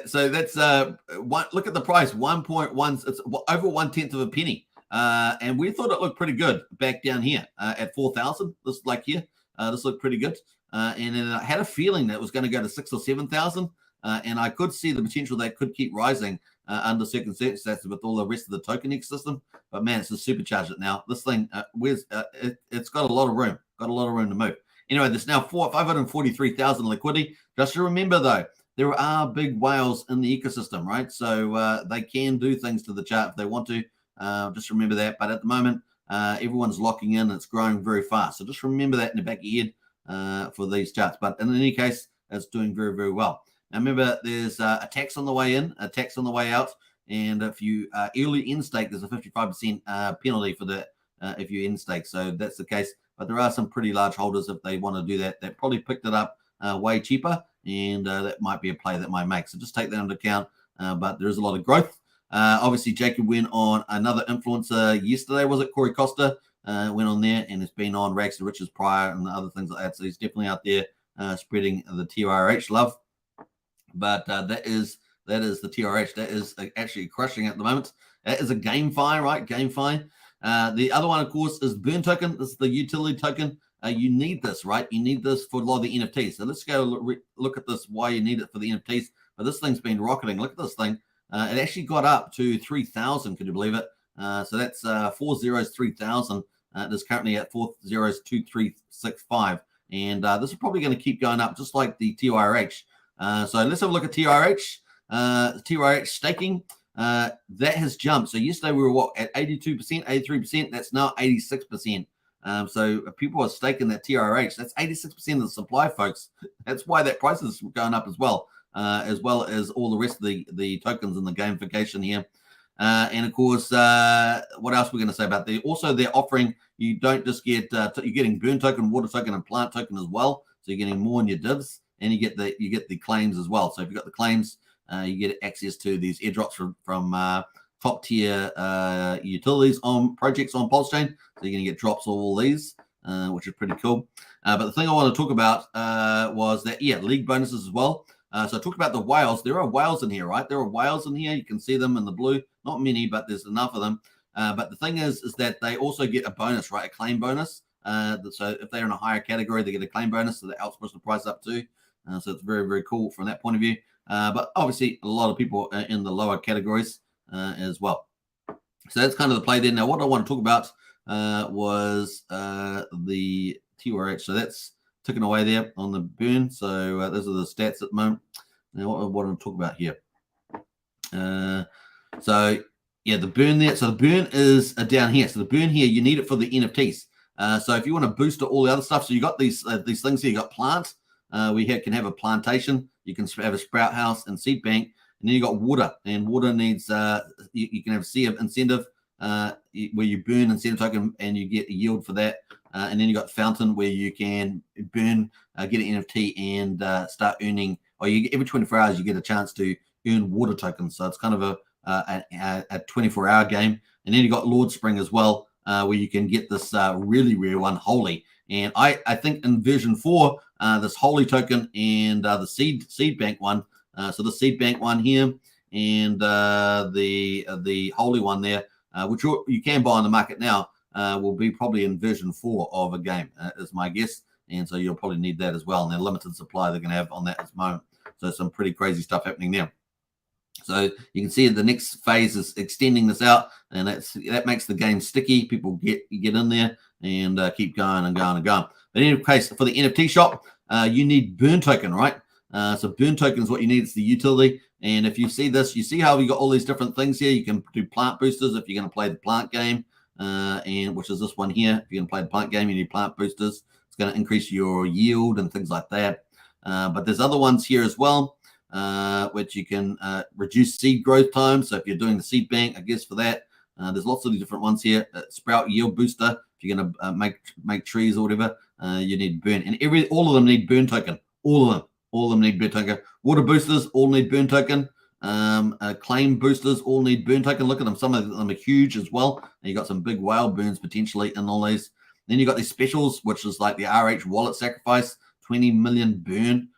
So that's one. Look at the price, 1.1. It's over 1/10 of a penny. And we thought it looked pretty good back down here at 4,000. This like here. This looked pretty good. And then I had a feeling that it was going to go to 6,000 or 7,000. And I could see the potential that could keep rising under circumstances with all the rest of the token ecosystem. But man, it's just supercharged it now. This thing, it's got a lot of room. Got a lot of room to move. Anyway, there's now 543,000 liquidity. Just remember though, there are big whales in the ecosystem, right? So they can do things to the chart if they want to. Just remember that. But at the moment, everyone's locking in. It's growing very fast. So just remember that in the back of your head for these charts. But in any case, it's doing very, very well. Now remember, there's a tax on the way in, a tax on the way out, and if you early in stake, there's a 55% penalty for the if you in stake. So that's the case. But there are some pretty large holders if they want to do that. They probably picked it up way cheaper, and that might be a play that might make. So just take that into account. But there is a lot of growth. Obviously, Jacob went on another influencer yesterday. Was it Corey Costa? Went on there, and it's been on Rags to Riches prior and other things like that. So he's definitely out there spreading the TYRH love. But that is the TYRH. That is actually crushing at the moment. That is a GameFi, right? GameFi. The other one, of course, is Burn token. This is the utility token. You need this, right? You need this for a lot of the NFTs. So let's go look at this, why you need it for the NFTs. But this thing's been rocketing. Look at this thing. It actually got up to 3,000. Could you believe it? So that's 4 zeros, 3,000. It is currently at 4 zeros, 2,365. And this is probably going to keep going up, just like the TYRH. So let's have a look at TYRH. TYRH staking. That has jumped. So yesterday we were at 82%, 83%. That's now 86%. So people are staking that TYRH. That's 86% of the supply, folks. That's why that price is going up as well as all the rest of the tokens and the gamification here. And of course, what else we're going to say about the? Also, they're offering. You don't just get you're getting Burn token, Water token, and Plant token as well. So you're getting more in your divs, and you get the claims as well. So if you've got the claims, you get access to these airdrops from top tier utilities on projects on Pulsechain. So you're going to get drops of all these, which is pretty cool. But the thing I want to talk about was that league bonuses as well. So I talked about the whales. There are whales in here, right? There are whales in here. You can see them in the blue. Not many, but there's enough of them. But the thing is that they also get a bonus, right? A claim bonus. So if they're in a higher category, they get a claim bonus. So that helps push the price up too. So it's very, very cool from that point of view. But obviously, a lot of people are in the lower categories as well. So that's kind of the play there. Now, what I want to talk about was the TYRH. So that's ticking away there on the burn. So those are the stats at the moment. Now, what I want to talk about here. The burn there. So the burn is down here. So the burn here, you need it for the NFTs. So if you want to boost all the other stuff, so you got these things here. You got plant. We can have a plantation. You can have a sprout house and seed bank. And then you got water. And water needs, you can have sea of incentive where you burn incentive token and you get a yield for that. And then you got fountain where you can burn, get an NFT and start earning, or every 24 hours you get a chance to earn water tokens. So it's kind of a 24-hour game. And then you got Lord Spring as well, where you can get this really rare one, Holy. And I think in version 4, this Holy token and the seed bank one. So the seed bank one here and the Holy one there, which you can buy on the market now, will be probably in version 4 of a game, is my guess. and so you'll probably need that as well. And they're limited supply they're going to have on that at the moment. So some pretty crazy stuff happening there. So you can see the next phase is extending this out, and that makes the game sticky. People get in there and keep going and going and going. But in any case, for the NFT shop, you need burn token, right? So burn token is what you need. It's the utility. And if you see this, you see how we got all these different things here. You can do plant boosters if you're going to play the plant game, and which is this one here. If you're going to play the plant game, you need plant boosters. It's going to increase your yield and things like that. But there's other ones here as well, which you can reduce seed growth time. So if you're doing the seed bank, I guess for that, there's lots of different ones here. Sprout yield booster. If you're going to make trees or whatever, you need burn. And all of them need burn token. All of them need burn token. Water boosters all need burn token. Claim boosters all need burn token. Look at them. Some of them are huge as well. And you got some big whale burns potentially in all these. Then you got these specials, which is like the RH wallet sacrifice, 20 million burn.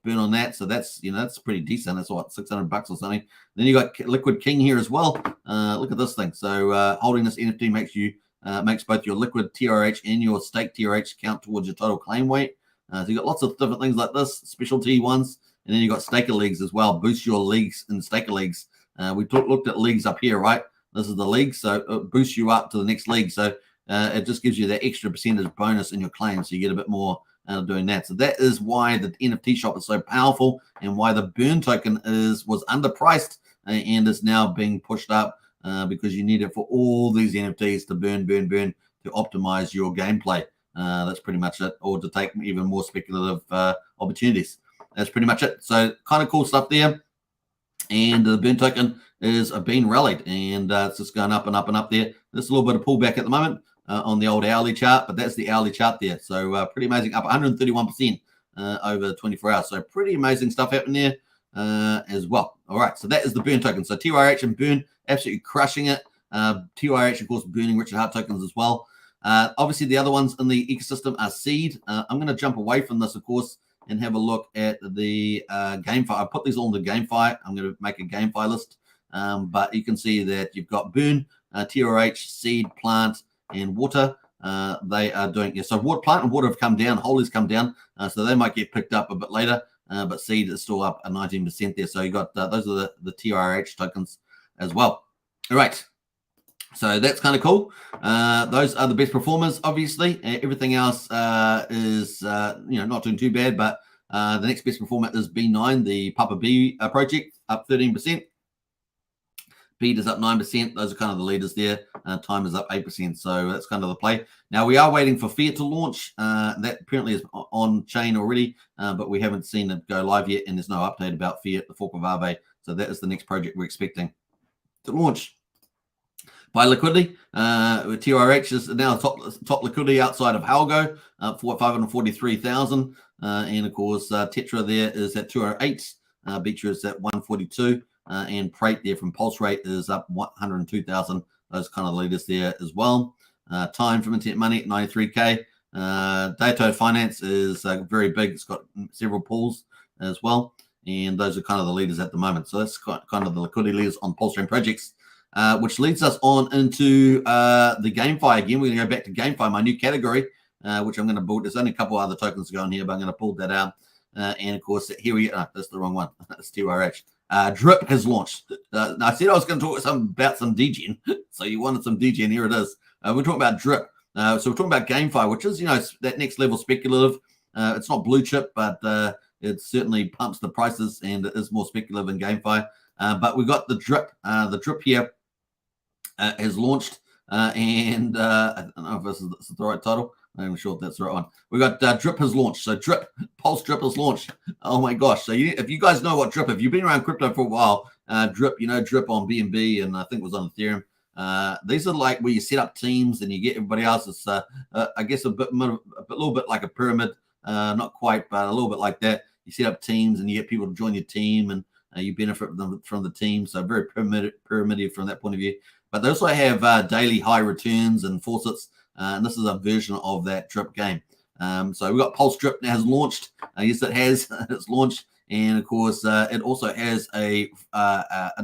Burn on that, so that's that's pretty decent. That's what, $600 or something. Then you got Liquid King here as well. Look at this thing. So holding this NFT makes both your liquid TYRH and your stake TYRH count towards your total claim weight. So you got lots of different things like this, specialty ones, and then you got staker leagues as well. Boost your leagues in staker leagues. We looked at leagues up here, right? This is the league, so it boosts you up to the next league. So it just gives you that extra percentage bonus in your claim, so you get a bit more doing that. So that is why the NFT shop is so powerful, and why the burn token was underpriced and is now being pushed up because you need it for all these NFTs to burn to optimize your gameplay. That's pretty much it, or to take even more speculative opportunities. That's pretty much it. So kind of cool stuff there. And the burn token is being rallied, and it's just going up and up and up there. There's a little bit of pullback at the moment on the old hourly chart, but that's the hourly chart there. So pretty amazing, up 131% over 24 hours. So pretty amazing stuff happening there as well. All right, so that is the burn token. So TYRH and burn, absolutely crushing it. TYRH, of course, burning Richard Hart tokens as well. Obviously, the other ones in the ecosystem are seed. I'm going to jump away from this, of course, and have a look at the GameFi. I put these all into GameFi. I'm going to make a GameFi list. But you can see that you've got burn, TYRH, seed, plant, and water. They are doing so water, plant and water have come down, Holy's come down, so they might get picked up a bit later, but seed is still up at 19% there. So you got those are the TYRH tokens as well. All right, so that's kind of cool. Those are the best performers, obviously. Everything else is not doing too bad, but the next best performer is B9, the Papa B project, up 13%. Beat is up 9%. Those are kind of the leaders there. Time is up 8%. So that's kind of the play. Now we are waiting for Fiat to launch. That apparently is on chain already, but we haven't seen it go live yet, and there's no update about Fiat, the fork of Aave. So that is the next project we're expecting to launch. By liquidity, TYRH is now top liquidity outside of Algo, for 543,000. And of course, Tetra there is at 208. Beecher is at 142. And Prate there from PulseRate is up 102,000. Those kind of leaders there as well. Time from Internet Money at 93K. Dato Finance is very big. It's got several pools as well. And those are kind of the leaders at the moment. So that's kind of the liquidity leaders on Pulsechain projects, which leads us on into the GameFi again. We're going to go back to GameFi, my new category, which I'm going to build. There's only a couple other tokens to go in here, but I'm going to pull that out. And of course, here we go. That's the wrong one. That's TYRH. Drip has launched. I said I was going to talk about some Degen, so you wanted some Degen. Here it is. We're talking about Drip. So we're talking about GameFi, which is that next level speculative. It's not blue chip, but it certainly pumps the prices, and it is more speculative in GameFi. But we've got the Drip. The Drip here has launched, and I don't know if this is the right title. I'm not even sure if that's the right one. We got Drip has launched. So Pulse Drip has launched. Oh my gosh. So if you guys know what Drip, if you've been around crypto for a while, Drip, Drip on BNB, and I think it was on Ethereum. These are like where you set up teams and you get everybody else. It's I guess a little bit like a pyramid, not quite, but a little bit like that. You set up teams and you get people to join your team, and you benefit from the team. So very pyramidal from that point of view. But they also have daily high returns and faucets. And this is a version of that Drip game. So we've got Pulse Drip now has launched. Yes, it has. It's launched. And of course, it also has a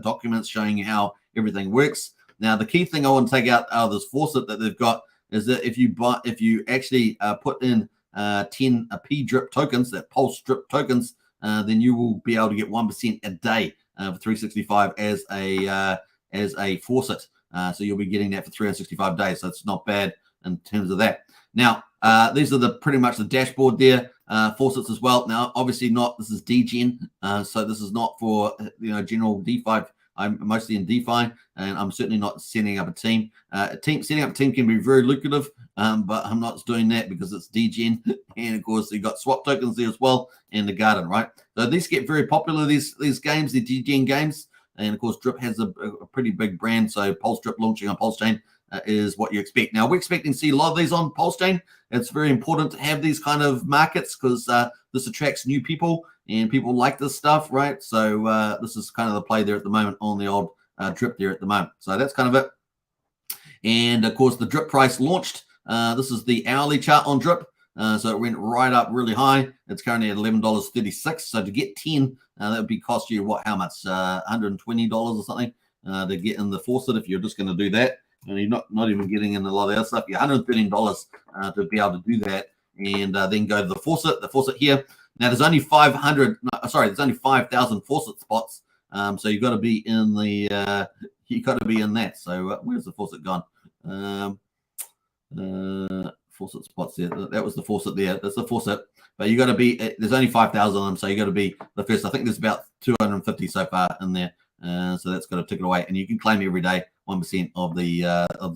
document showing you how everything works. Now, the key thing I want to take out of this faucet that they've got is that if you actually put in 10 P drip tokens, that Pulse drip tokens, then you will be able to get 1% a day for 365 as a faucet. So you'll be getting that for 365 days. So it's not bad in terms of that. Now, these are pretty much the dashboard there, faucets as well. Now, obviously not, this is degen, so this is not for, general DeFi. I'm mostly in DeFi, and I'm certainly not setting up a team. Setting up a team can be very lucrative, but I'm not doing that because it's degen. And of course, you've got swap tokens there as well, and the garden, right? So these get very popular, these games, the degen games. And of course, Drip has a pretty big brand. So Pulse Drip launching on Pulsechain is what you expect. Now, we're expecting to see a lot of these on Pulsechain. It's very important to have these kind of markets because this attracts new people and people like this stuff, right? So this is kind of the play there at the moment on the old Drip there at the moment. So that's kind of it. And of course, the Drip price launched. This is the hourly chart on Drip. So it went right up really high. It's currently at $11.36. So to get 10, that would be cost you how much? $120 or something to get in the faucet if you're just going to do that. And you're not even getting in a lot of other stuff. You're $113 to be able to do that, and then go to the faucet. The faucet here. Now there's only 5,000 faucet spots. So you've got to be in the that. So where's the faucet gone? Faucet spots there. That was the faucet there. That's the faucet. But you got to be. There's only 5,000 of them, so you got to be the first. I think there's about 250 so far in there. So that's got to tick it away, and you can claim every day 1% of the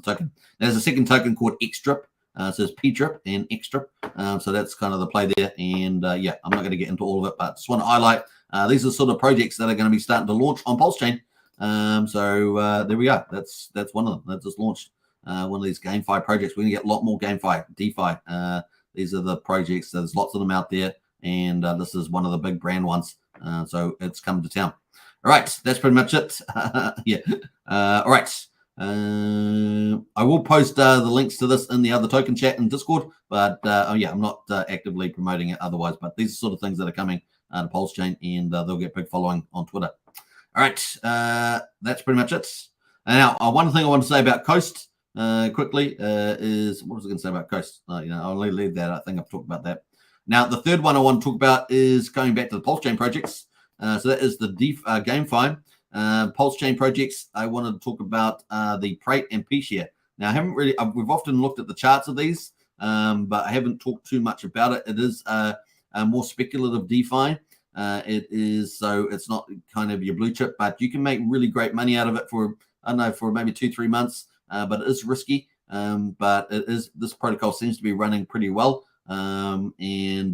token. Now, there's a second token called X Drip. So there's P Drip and X Drip. So that's kind of the play there. And yeah, I'm not going to get into all of it, but just want to highlight these are sort of projects that are going to be starting to launch on Pulsechain. So there we go. That's one of them. That just launched one of these GameFi projects. We're going to get a lot more GameFi, DeFi. These are the projects. There's lots of them out there, and this is one of the big brand ones. So it's come to town. All right, that's pretty much it. Yeah. All right. I will post the links to this in the other token chat in Discord, but yeah, I'm not actively promoting it otherwise. But these are sort of things that are coming to Pulsechain, and they'll get big following on Twitter. All right, that's pretty much it. Now, one thing I want to say about Coast quickly is, what was I going to say about Coast? I'll leave that. I think I've talked about that. Now, the third one I want to talk about is going back to the Pulsechain projects. So that is the GameFi. Pulsechain projects. I wanted to talk about the Prate and P-Share. Now, I haven't really, we've often looked at the charts of these, but I haven't talked too much about it. It is a more speculative DeFi. It is, so it's not kind of your blue chip, but you can make really great money out of it for, I don't know, for maybe 2-3 months, but it is risky. But this protocol seems to be running pretty well. And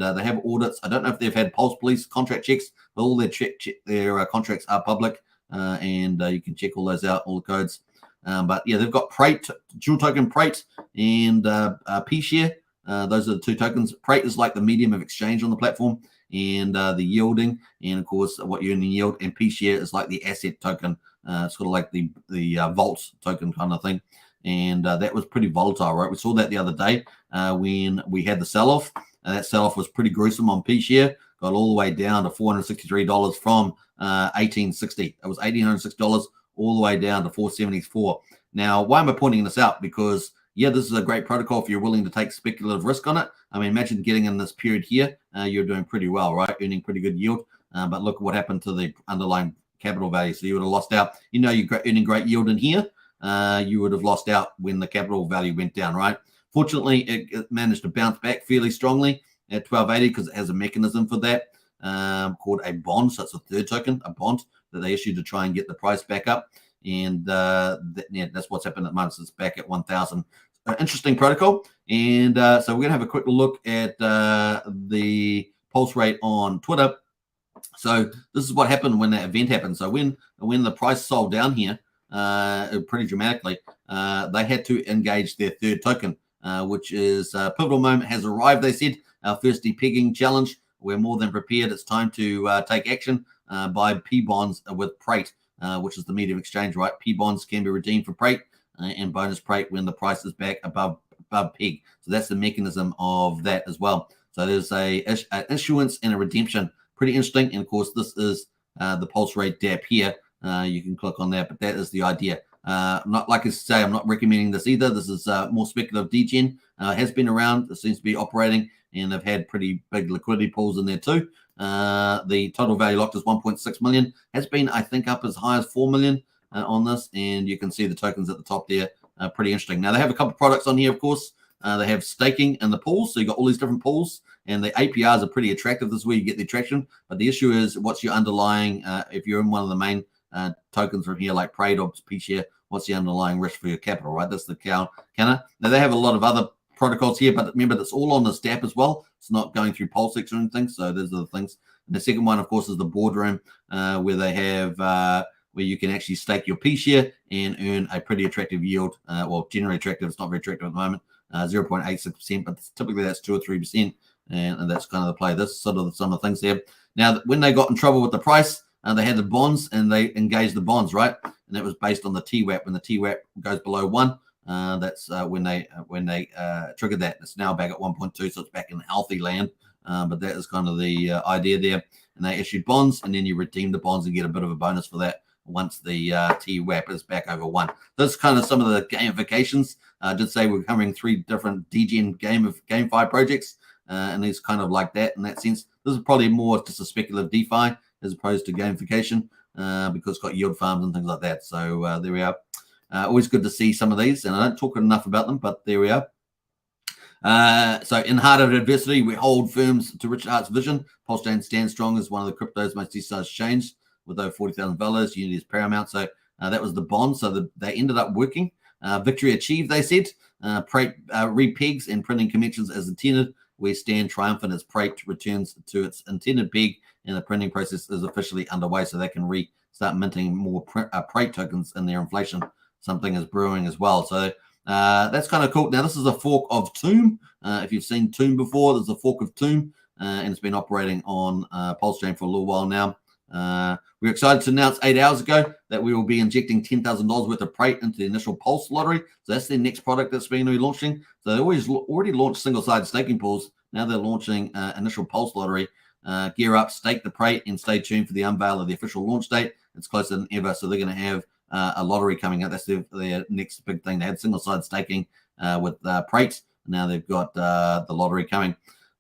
they have audits. I don't know if they've had Pulse Police contract checks, but all their contracts are public, and you can check all those out, all the codes. But yeah, they've got Prate, dual token Prate, and P-Share. Those are the two tokens. Prate is like the medium of exchange on the platform, and the yielding, and of course what you earn in yield. And P-Share is like the asset token, sort of like the Vault token kind of thing. And that was pretty volatile, right? We saw that the other day when we had the sell-off. That sell-off was pretty gruesome on P-Share. Got all the way down to $463 from $1,860. It was $1,806 all the way down to $474. Now, why am I pointing this out? Because, yeah, this is a great protocol if you're willing to take speculative risk on it. I mean, imagine getting in this period here. You're doing pretty well, right? Earning pretty good yield. But look at what happened to the underlying capital value. So you would have lost out. You're earning great yield in here. You would have lost out when the capital value went down, right? Fortunately, it managed to bounce back fairly strongly at 1280 because it has a mechanism for that called a bond. So it's a third token, a bond that they issued to try and get the price back up. And that's what's happened at the moment. So it's back at 1,000. Interesting protocol. And so we're going to have a quick look at the PulseRate on Twitter. So this is what happened when that event happened. So when the price sold down here, pretty dramatically, they had to engage their third token, which is pivotal moment has arrived. They said our first depegging challenge. We're more than prepared. It's time to take action. Buy P bonds with Prate, which is the medium exchange, right? P bonds can be redeemed for Prate and bonus Prate when the price is back above peg. So that's the mechanism of that as well. So there's a issuance and a redemption. Pretty interesting. And of course, this is the PulseRate DApp here. You can click on that, but that is the idea. Not like I say, I'm not recommending this either. This is more speculative degen. Has been around. It seems to be operating, and they've had pretty big liquidity pools in there too. The total value locked is 1.6 million. Has been, I think, up as high as 4 million on this, and you can see the tokens at the top there. Pretty interesting. Now they have a couple of products on here, of course. They have staking in the pools, so you got all these different pools, and the APRs are pretty attractive. This is where you get the attraction. But the issue is, what's your underlying? If you're in one of the main tokens from here, like Prade or P-Share, what's the underlying risk for your capital, right? That's the counter. Now they have a lot of other protocols here, but remember that's all on this DApp as well. It's not going through PulseX or anything. So those are the things. And the second one, of course, is the boardroom, where they have where you can actually stake your P-Share and earn a pretty attractive yield. Well, generally attractive. It's not very attractive at the moment. 0.86%, but typically that's 2 or 3%, and that's kind of the play. This sort of some of the things there. Now, when they got in trouble with the price, they had the bonds, and they engaged the bonds, right? And that was based on the TWAP. When the TWAP goes below 1, that's when they triggered that. It's now back at 1.2, so it's back in healthy land. But that is kind of the idea there. And they issued bonds, and then you redeem the bonds and get a bit of a bonus for that once the TWAP is back over 1. That's kind of some of the gamifications. I did say we're covering 3 different degen GameFi projects, and it's kind of like that in that sense. This is probably more just a speculative DeFi as opposed to gamification, because it's got yield farms and things like that. So there we are. Always good to see some of these, and I don't talk enough about them, but there we are. So in the heart of adversity, we hold firms to Richard Hart's vision. Pulsechain stands strong as one of the crypto's most decentralized chains with over 40,000 values. Unity is paramount. So that was the bond. So they ended up working. Victory achieved, they said. Repegs and printing conventions as intended. We stand triumphant as Prate returns to its intended peg, and the printing process is officially underway, so they can start minting more Prate tokens in their inflation. Something is brewing as well. So that's kind of cool. Now, this is a fork of Tomb. If you've seen Tomb before, there's a fork of Tomb, and it's been operating on Pulsechain for a little while now. We're excited to announce 8 hours ago that we will be injecting $10,000 worth of Prate into the initial Pulse lottery. So that's their next product that's going to be launching. So they already launched single-sided staking pools. Now they're launching initial Pulse lottery. Gear up, stake the Prate, and stay tuned for the unveil of the official launch date. It's closer than ever, so they're going to have a lottery coming out. That's their next big thing. They had single-sided staking with Prate. Now they've got the lottery coming.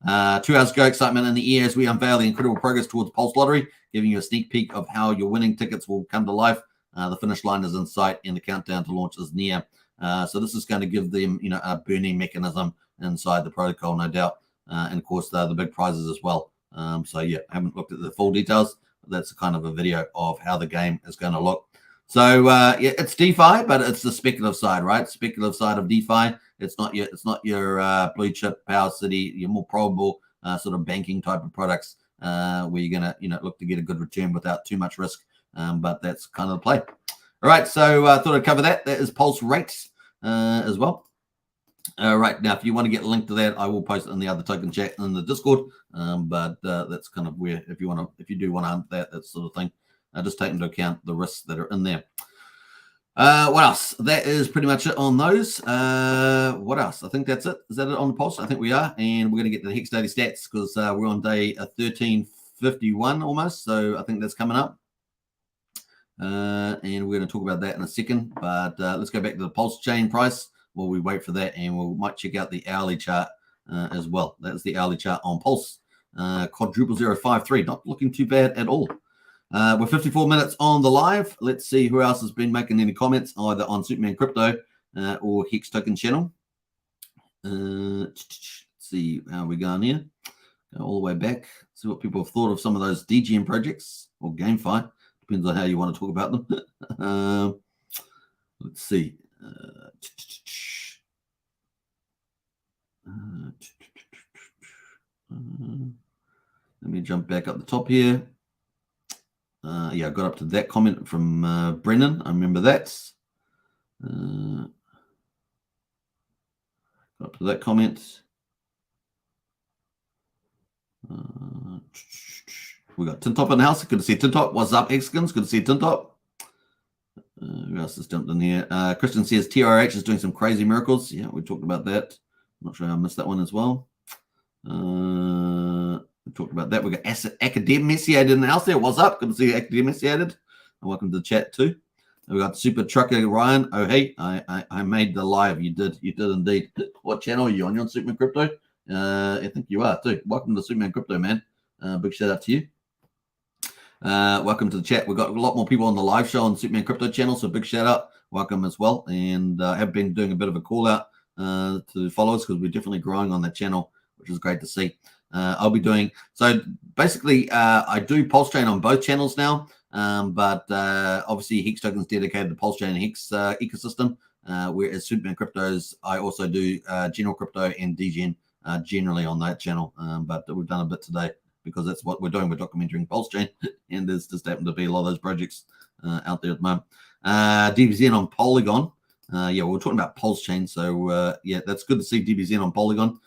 2 hours ago, excitement in the air as we unveil the incredible progress towards Pulse Lottery, giving you a sneak peek of how your winning tickets will come to life. The finish line is in sight, and the countdown to launch is near. So this is going to give them, a burning mechanism inside the protocol, no doubt, and of course the big prizes as well. So yeah, I haven't looked at the full details, but that's kind of a video of how the game is going to look. So yeah, it's DeFi, but it's the speculative side, right? Speculative side of DeFi. It's not your blue chip Power City, your more probable sort of banking type of products where you're gonna look to get a good return without too much risk. But that's kind of the play. All right, so I thought I'd cover that. That is PulseRate as well. Right now, if you want to get a link to that, I will post it in the other token chat in the Discord. But that's kind of where if you do want to hunt that sort of thing, just take into account the risks that are in there. What else? That is pretty much it on those. What else? I think that's it. Is that it on the Pulse? I think we are, and we're going to get to the Hex daily stats because we're on day 1351 almost. So I think that's coming up, and we're going to talk about that in a second. But let's go back to the Pulsechain price while we wait for that, and we might check out the hourly chart as well. That's the hourly chart on Pulse. Quadruple 053, not looking too bad at all. We're 54 minutes on the live. Let's see who else has been making any comments either on Superman Crypto or Hex Token channel. Let's see how we're going here. Go all the way back. See what people have thought of some of those DGM projects or GameFi. Depends on how you want to talk about them. Let's see. Let me jump back up the top here. Yeah, I got up to that comment from Brennan. I remember that. Got up to that comment. We got Tintop in the house. Good to see Tintop. What's up, Xkins? Good to see Tintop. Who else has jumped in here? Christian says TYRH is doing some crazy miracles. Yeah, we talked about that. I'm not sure how I missed that one as well. We talked about that. We got Academiciated in the house there. What's up? Good to see you, Academiciated. And welcome to the chat too. We got Super Trucker Ryan. Oh, hey, I made the live. You did indeed. What channel are you on? You're on Superman Crypto? I think you are too. Welcome to Superman Crypto, man. Big shout out to you. Welcome to the chat. We've got a lot more people on the live show on Superman Crypto channel, so big shout out. Welcome as well. And I have been doing a bit of a call out to followers because we're definitely growing on that channel, which is great to see. I'll be doing, so basically I do Pulsechain on both channels now, but obviously Hex Token's dedicated to Pulsechain and Hex ecosystem, whereas Superman Cryptos, I also do general crypto and Degen generally on that channel, but we've done a bit today because that's what we're doing. We're documenting Pulsechain, and there's just happened to be a lot of those projects out there at the moment. DBZN on Polygon. Yeah, we're talking about Pulsechain, so yeah, that's good to see DBZN on Polygon.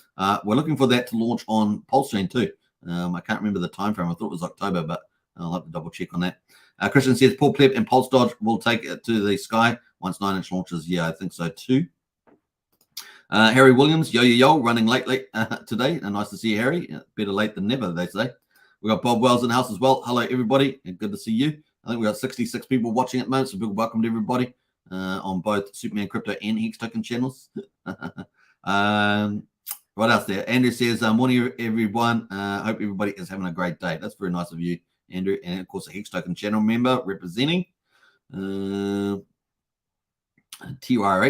We're looking for that to launch on Pulsechain too. I can't remember the time frame. I thought it was October, but I'll have to double check on that. Christian says Paul Pleb and Pulse Dodge will take it to the sky once 9-inch launches. Yeah, I think so too. Harry Williams, yo, running late today. And nice to see you, Harry. Better late than never, they say. We got Bob Wells in the house as well. Hello, everybody. Good to see you. I think we got 66 people watching at the moment, so big welcome to everybody on both Superman Crypto and Hex Token channels. What else there? Andrew says, morning, everyone. Hope everybody is having a great day. That's very nice of you, Andrew. And, of course, a Hex Token channel member representing. TYRH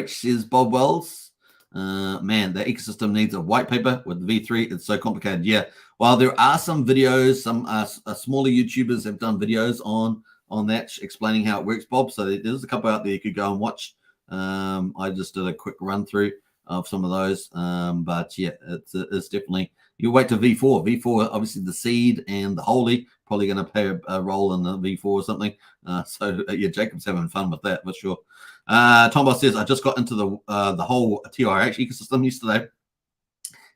says Bob Wells. Man, the ecosystem needs a white paper with V3. It's so complicated. Yeah. Well, there are some videos. Some smaller YouTubers have done videos on that explaining how it works, Bob. So there's a couple out there you could go and watch. I just did a quick run through of some of those. But yeah, it's definitely, you wait to V4. V4, obviously the seed and the holy probably going to play a role in the V4 or something. So yeah, Jacob's having fun with that for sure. Tom Boss says, I just got into the whole TYRH ecosystem yesterday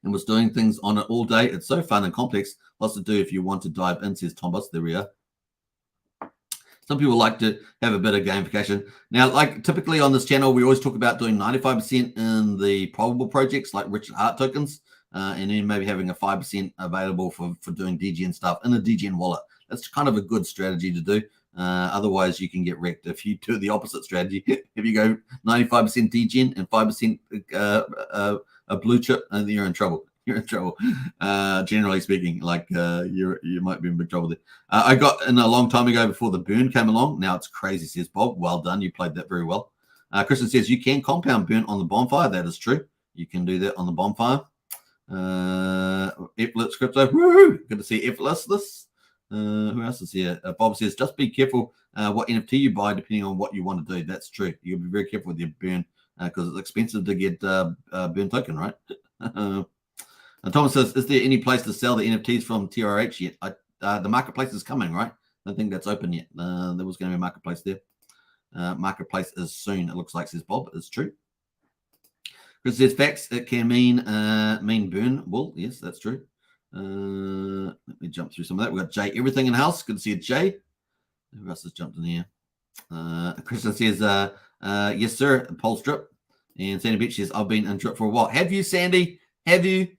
and was doing things on it all day. It's so fun and complex. Lots to do if you want to dive in, says Tom Boss. There we are. Some people like to have a bit of gamification. Now, like typically on this channel, we always talk about doing 95% in the probable projects like Richard Hart tokens, and then maybe having a 5% available for doing Degen stuff in a Degen wallet. That's kind of a good strategy to do. Otherwise, you can get wrecked if you do the opposite strategy. If you go 95% Degen and 5% a blue chip, and you're in trouble. You're in trouble. Generally speaking, like you might be in big trouble there. I got in a long time ago before the burn came along. Now it's crazy, says Bob. Well done. You played that very well. Christian says you can compound burn on the bonfire. That is true. You can do that on the bonfire. Effortless crypto. Woo! Good to see effortless. Who else is here? Bob says just be careful what NFT you buy depending on what you want to do. That's true. You'll be very careful with your burn because it's expensive to get burn token, right? And Thomas says, is there any place to sell the NFTs from TYRH yet? The marketplace is coming, right? I don't think that's open yet. There was going to be a marketplace there. Marketplace is soon, it looks like, says Bob. It's true. Chris says, facts, it can mean burn wool. Yes, that's true. Let me jump through some of that. We've got Jay Everything in the house. Good to see you, Jay. Who else has jumped in here? Christian says, yes, sir, Pulse Drip. And Sandy Beach says, I've been in Drip for a while. Have you, Sandy? Have you?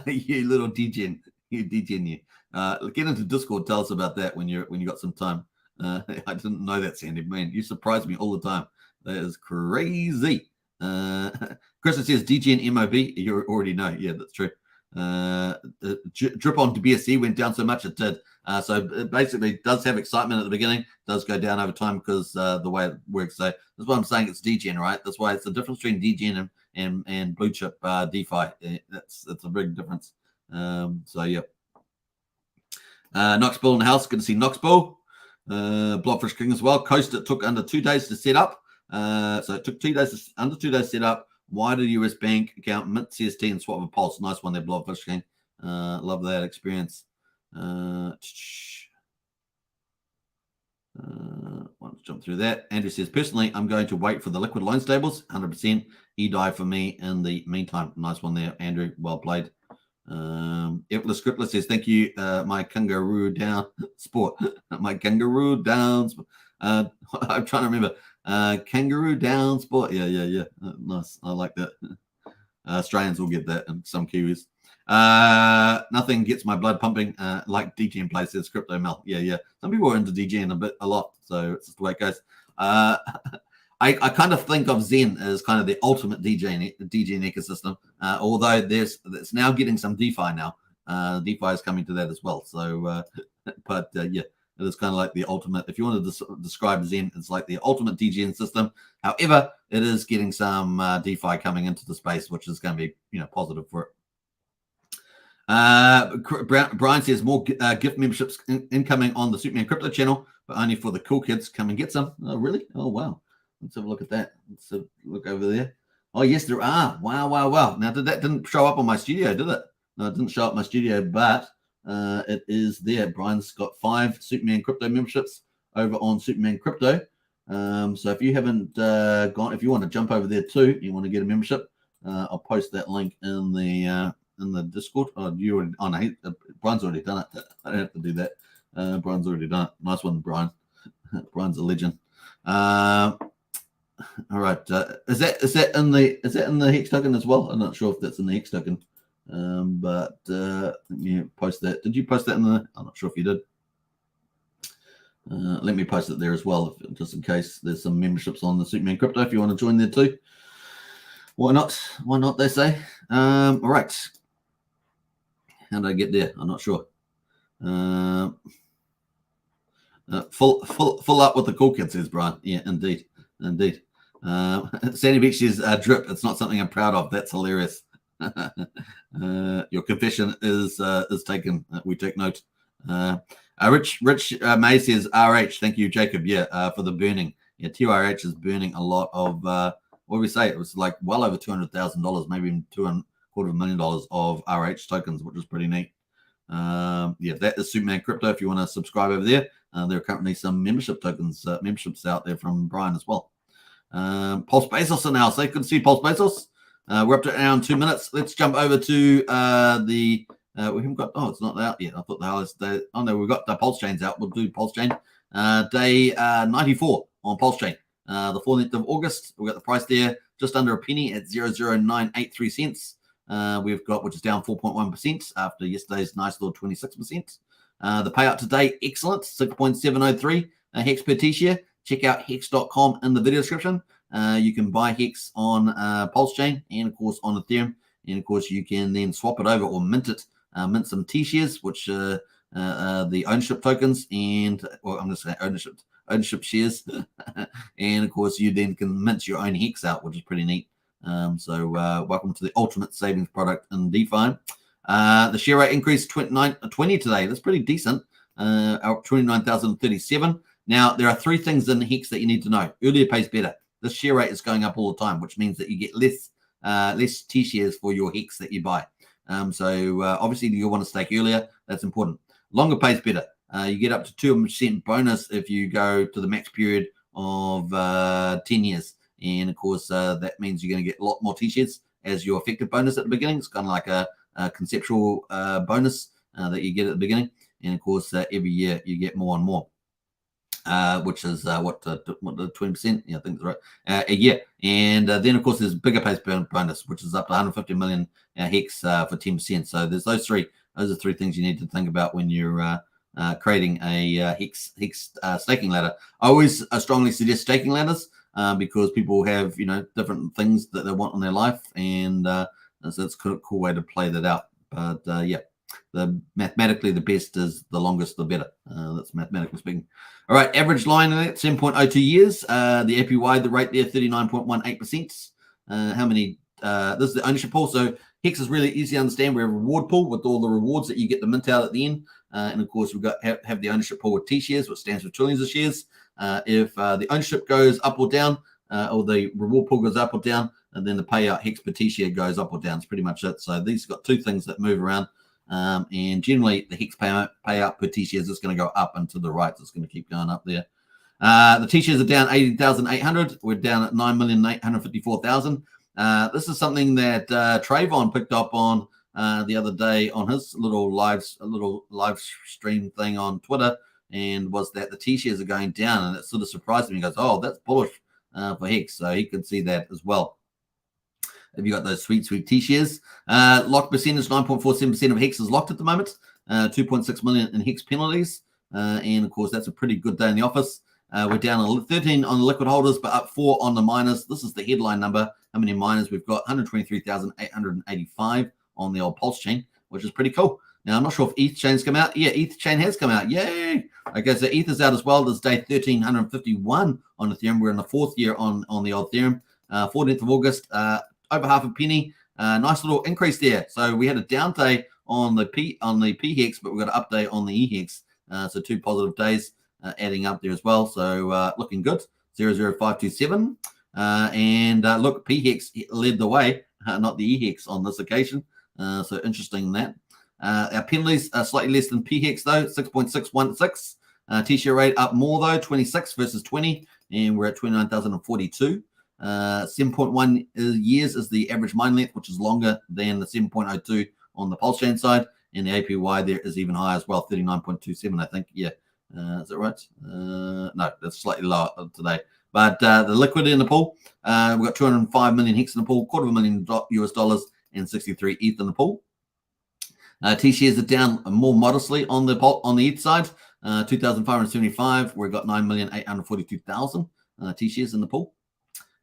You little degen. You degen, you. Get into Discord. Tell us about that when you got some time. I didn't know that, Sandy. Man, you surprise me all the time. That is crazy. Christian says, DGN MOB. You already know. Yeah, that's true. Drip on to BSC went down so much it did. So it basically does have excitement at the beginning, does go down over time because the way it works. So that's why I'm saying it's degen, right? That's why it's the difference between degen and blue chip DeFi. That's a big difference. So yeah. Knoxville in the house. Good to see Knoxville. Blobfish King as well. Coast, it took under 2 days to set up. So it took 2 days, under 2 days to set up. Wider US bank account, mint CST, and swap with Pulse. Nice one there, Blobfish King. Love that experience. Want to jump through that. Andrew says, personally, I'm going to wait for the liquid loan stables. 100% e-die for me in the meantime. Nice one there, Andrew. Well played. Effortless Scriptless says, thank you, my kangaroo down sport. My kangaroo down sport. I'm trying to remember. Kangaroo down sport. Yeah. Nice. I like that. Australians will get that and some Kiwis. Nothing gets my blood pumping like DGN plays, says Crypto Mel. Yeah. Some people are into DGN a lot, so it's just the way it goes. I kind of think of Zen as kind of the ultimate DGen ecosystem, although it's now getting some DeFi now. DeFi is coming to that as well. So, yeah, it is kind of like the ultimate. If you want to describe Zen, it's like the ultimate DGen system. However, it is getting some DeFi coming into the space, which is going to be positive for it. Brian says more gift memberships incoming on the Superman Crypto channel, but only for the cool kids. Come and get some. Oh, really? Oh, wow. Let's have a look at that. Let's have a look over there. Oh, yes, there are. Wow. Now, that didn't show up on my studio, did it? No, it didn't show up my studio, but it is there. Brian's got 5 Superman Crypto memberships over on Superman Crypto. So if you haven't if you want to jump over there too, you want to get a membership, I'll post that link in the Discord. Oh, no, Brian's already done it. I don't have to do that. Brian's already done it. Nice one, Brian. Brian's a legend. All right. Is that in the Hex token as well? I'm not sure if that's in the Hex token. But let me post that. Did you post that in the? I'm not sure if you did. Let me post it there as well, just in case there's some memberships on the Superman Crypto. If you want to join there too, why not? Why not? They say. All right. How did I get there? I'm not sure. Full up with the cool kids, says Brian. Yeah, indeed. Sandy Beach says drip. It's not something I'm proud of. That's hilarious. Your confession is taken. We take note. Rich May says RH. Thank you, Jacob. Yeah, for the burning. Yeah, TYRH is burning a lot of what do we say? It was like well over $200,000, maybe even $250,000 of RH tokens, which is pretty neat. Yeah, that is Superman Crypto. If you want to subscribe over there, there are currently some membership tokens, memberships out there from Brian as well. Pulse Bezos in the house. Good to see Pulse Bezos. We're up to an hour and 2 minutes. Let's jump over to we haven't got. Oh, it's not out yet. I thought the hell is day. Oh no, we've got the Pulsechains out. We'll do Pulsechain. Day 94 on Pulsechain. The 14th of August. We've got the price there just under a penny at 0.0983 cents. We've got, which is down 4.1% after yesterday's nice little 26%. The payout today, excellent, 6.703 Hex per T-share. Check out hex.com in the video description. You can buy Hex on Pulsechain and, of course, on Ethereum. And, of course, you can then swap it over or mint it, mint some T-shares, which the ownership tokens and, well, I'm just saying ownership shares. And, of course, you then can mint your own Hex out, which is pretty neat. So welcome to the ultimate savings product in DeFi. The share rate increased 20 today. That's pretty decent. 29,037. Now, there are 3 things in Hex that you need to know. Earlier pays better. This share rate is going up all the time, which means that you get less T-shares for your Hex that you buy. So obviously, you want to stake earlier. That's important. Longer pays better. You get up to 2% bonus if you go to the max period of 10 years. And, of course, that means you're going to get a lot more T-shares as your effective bonus at the beginning. It's kind of like a conceptual bonus that you get at the beginning. And, of course, every year you get more and more. Which is what the 20%? Yeah, I think that's right. A year, and then of course there's bigger pays bonus, which is up to 150 million Hex for 10%. So there's those 3. Those are 3 things you need to think about when you're creating a Hex staking ladder. I always strongly suggest staking ladders because people have different things that they want in their life, and so it's a cool way to play that out. But yeah. Mathematically, the best is the longest, the better. That's mathematically speaking. All right, average line in it, 7.02 years. The APY, the rate there, 39.18%. How many? This is the ownership pool. So Hex is really easy to understand. We have a reward pool with all the rewards that you get the mint out at the end. And of course, we've got have the ownership pool with T-shares, which stands for trillions of shares. If the ownership goes up or down, or the reward pool goes up or down, and then the payout Hex per T-share goes up or down. It's pretty much it. So these got 2 things that move around. And generally, the Hex payout per T-shares is going to go up and to the right. It's going to keep going up there. The T-shares are down 18,800. We're down at 9,854,000. This is something that Trayvon picked up on the other day on his little live stream thing on Twitter, and was that the T-shares are going down, and it sort of surprised him. He goes, "Oh, that's bullish for Hex," so he could see that as well. Have you got those sweet T-shares? Locked percentage, 9.47% of Hex is locked at the moment. 2.6 million in Hex penalties. And, of course, that's a pretty good day in the office. We're down 13 on the liquid holders, but up 4 on the miners. This is the headline number. How many miners we've got? 123,885 on the old Pulse chain, which is pretty cool. Now, I'm not sure if ETH chain's come out. Yeah, ETH chain has come out. Yay! Okay, so ETH is out as well. This is day 1,351 on Ethereum. We're in the 4th year on the old Ethereum. 14th of August, over half a penny. Nice little increase there. So we had a down day on the PHEX, but we've got an up day on the EHEX. So 2 positive days adding up there as well. So looking good. 00527. Look, PHEX led the way, not the EHEX on this occasion. So interesting that. Our penalties are slightly less than PHEX though, 6.616. T-share rate up more though, 26 versus 20, and we're at 29,042. 7.1 years is the average mine length, which is longer than the 7.02 on the Pulse chain side, and the APY there is even higher as well, 39.27, I think. Yeah, is that right? No, that's slightly lower today. But the liquidity in the pool, we've got 205 million Hex in the pool, $250,000 US dollars, and 63 ETH in the pool. T-shares are down more modestly on the ETH side, 2,575. We've got 9,842,000 T-shares in the pool.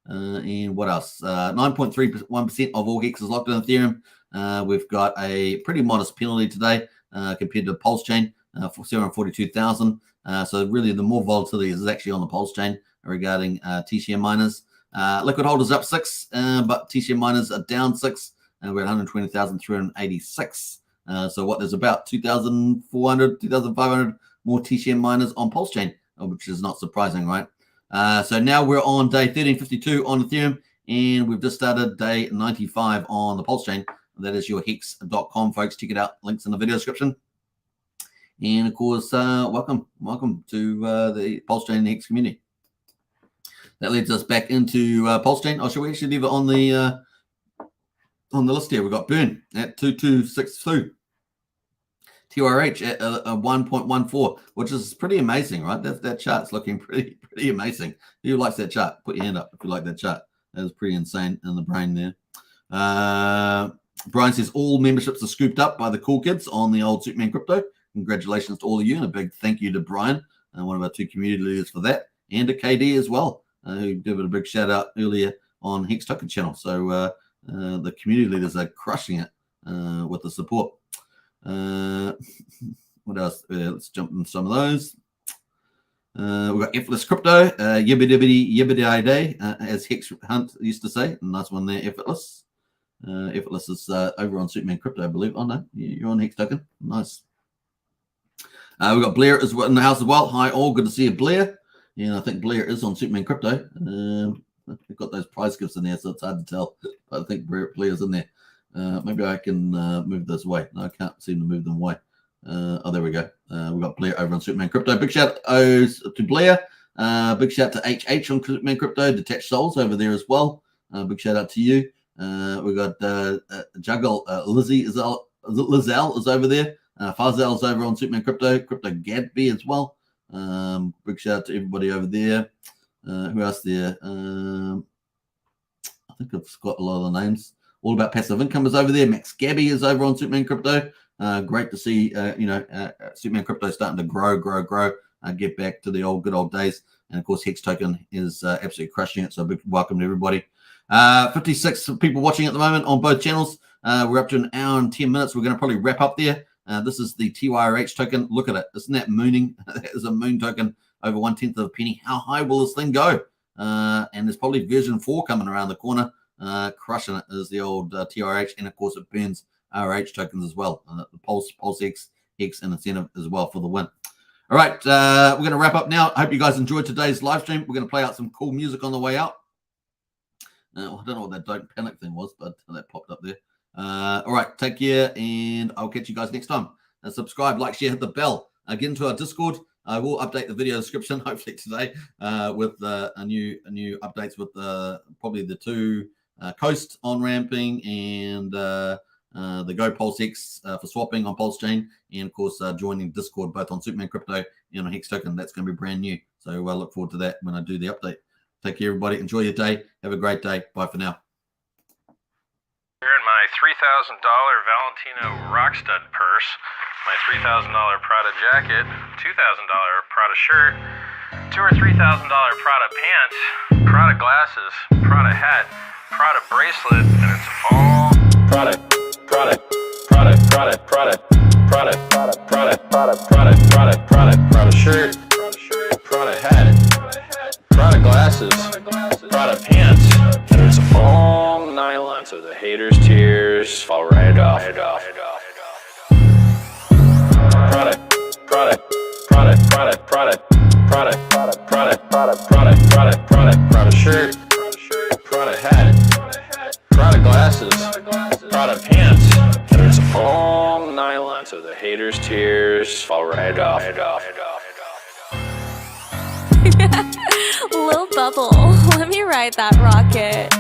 And what else? 9.31% of all Hex is locked in Ethereum. We've got a pretty modest penalty today compared to Pulse chain for 742,000. So really the more volatility is actually on the Pulse chain regarding T-share miners. Liquid holders up 6, but T-share miners are down 6. We're at 120,386. So what, there's about 2,400, 2,500 more T-share miners on Pulse chain, which is not surprising, right? So now we're on day 1352 on Ethereum, and we've just started day 95 on the Pulse chain. That is your hex.com, folks. Check it out. Links in the video description. And of course, welcome to the Pulse chain and Hex community. That leads us back into Pulse chain. Oh, shall we actually leave it on the list here? We've got Burn at 2262. TYRH at 1.14, which is pretty amazing, right? That chart's looking pretty amazing. Who likes that chart? Put your hand up if you like that chart. That is pretty insane in the brain there. Brian says all memberships are scooped up by the cool kids on the old Superman Crypto. Congratulations to all of you, and a big thank you to Brian, one of our 2 community leaders for that, and to KD as well, who gave it a big shout out earlier on Hex Token channel. So the community leaders are crushing it with the support. What else? Let's jump into some of those. We've got Effortless Crypto, yibbity day, as Hex Hunt used to say. Nice one there, Effortless. Effortless is over on Superman Crypto, I believe. Oh no, you're on Hex Token. Nice. We've got Blair as well in the house as well. Hi all, good to see you, Blair. Yeah, I think Blair is on Superman Crypto. We've got those prize gifts in there, so it's hard to tell. But I think Blair's in there. Maybe I can move this away. No, I can't seem to move them away. Oh, there we go. We've got Blair over on Superman Crypto. Big shout out to Blair. Big shout out to HH on Superman Crypto. Detached Souls over there as well. Big shout out to you. We've got Juggle. Lizelle is over there. Farzel's over on Superman Crypto. Crypto Gadby as well. Big shout out to everybody over there. Who else there? I think I've got a lot of the names. All About Passive Income is over there. Max Gabby is over on Superman Crypto. Great to see, Superman Crypto starting to grow, get back to the good old days. And of course, Hex Token is absolutely crushing it. So big welcome to everybody. 56 people watching at the moment on both channels. We're up to 1 hour and 10 minutes. We're going to probably wrap up there. This is the TYRH token. Look at it. Isn't that mooning? That is a moon token over 1/10 of a penny. How high will this thing go? And there's probably version 4 coming around the corner. Crushing it is the old TYRH, and of course it burns RH tokens as well. The PulseX, Hex, and Incentive as well for the win. All right, we're going to wrap up now. I hope you guys enjoyed today's live stream. We're going to play out some cool music on the way out. I don't know what that Don't Panic thing was, but that popped up there. All right, take care, and I'll catch you guys next time. Subscribe, like, share, hit the bell. Get into our Discord. I will update the video description hopefully today with a new updates with probably the 2 Coast on ramping and the Go PulseX for swapping on Pulse chain, and of course joining Discord both on Superman Crypto and on Hex Token. That's going to be brand new, so I look forward to that when I do the update. Take care, everybody. Enjoy your day. Have a great day. Bye for now. Here in my $3,000 Valentino Rockstud purse, my $3,000 Prada jacket, $2,000 Prada shirt, $2,000 or $3,000 Prada pants, Prada glasses, Prada hat, Prada bracelet, and it's all Prada, Prada, Prada, Prada, Prada, Prada, Prada, Prada, Prada, Prada, Prada, Prada, Prada shirt, Prada hat, Prada glasses, Prada pants, and it's all nylon, so the haters' tears fall right off. Prada, Prada, Prada, Prada, Prada, Prada, Prada, Prada, Prada, Prada, Prada, Prada, Prada shirt, Prada hat, Prada glasses, Prada pants, and it's all nylon, so the haters' tears fall right off. Lil Bubble, let me ride that rocket.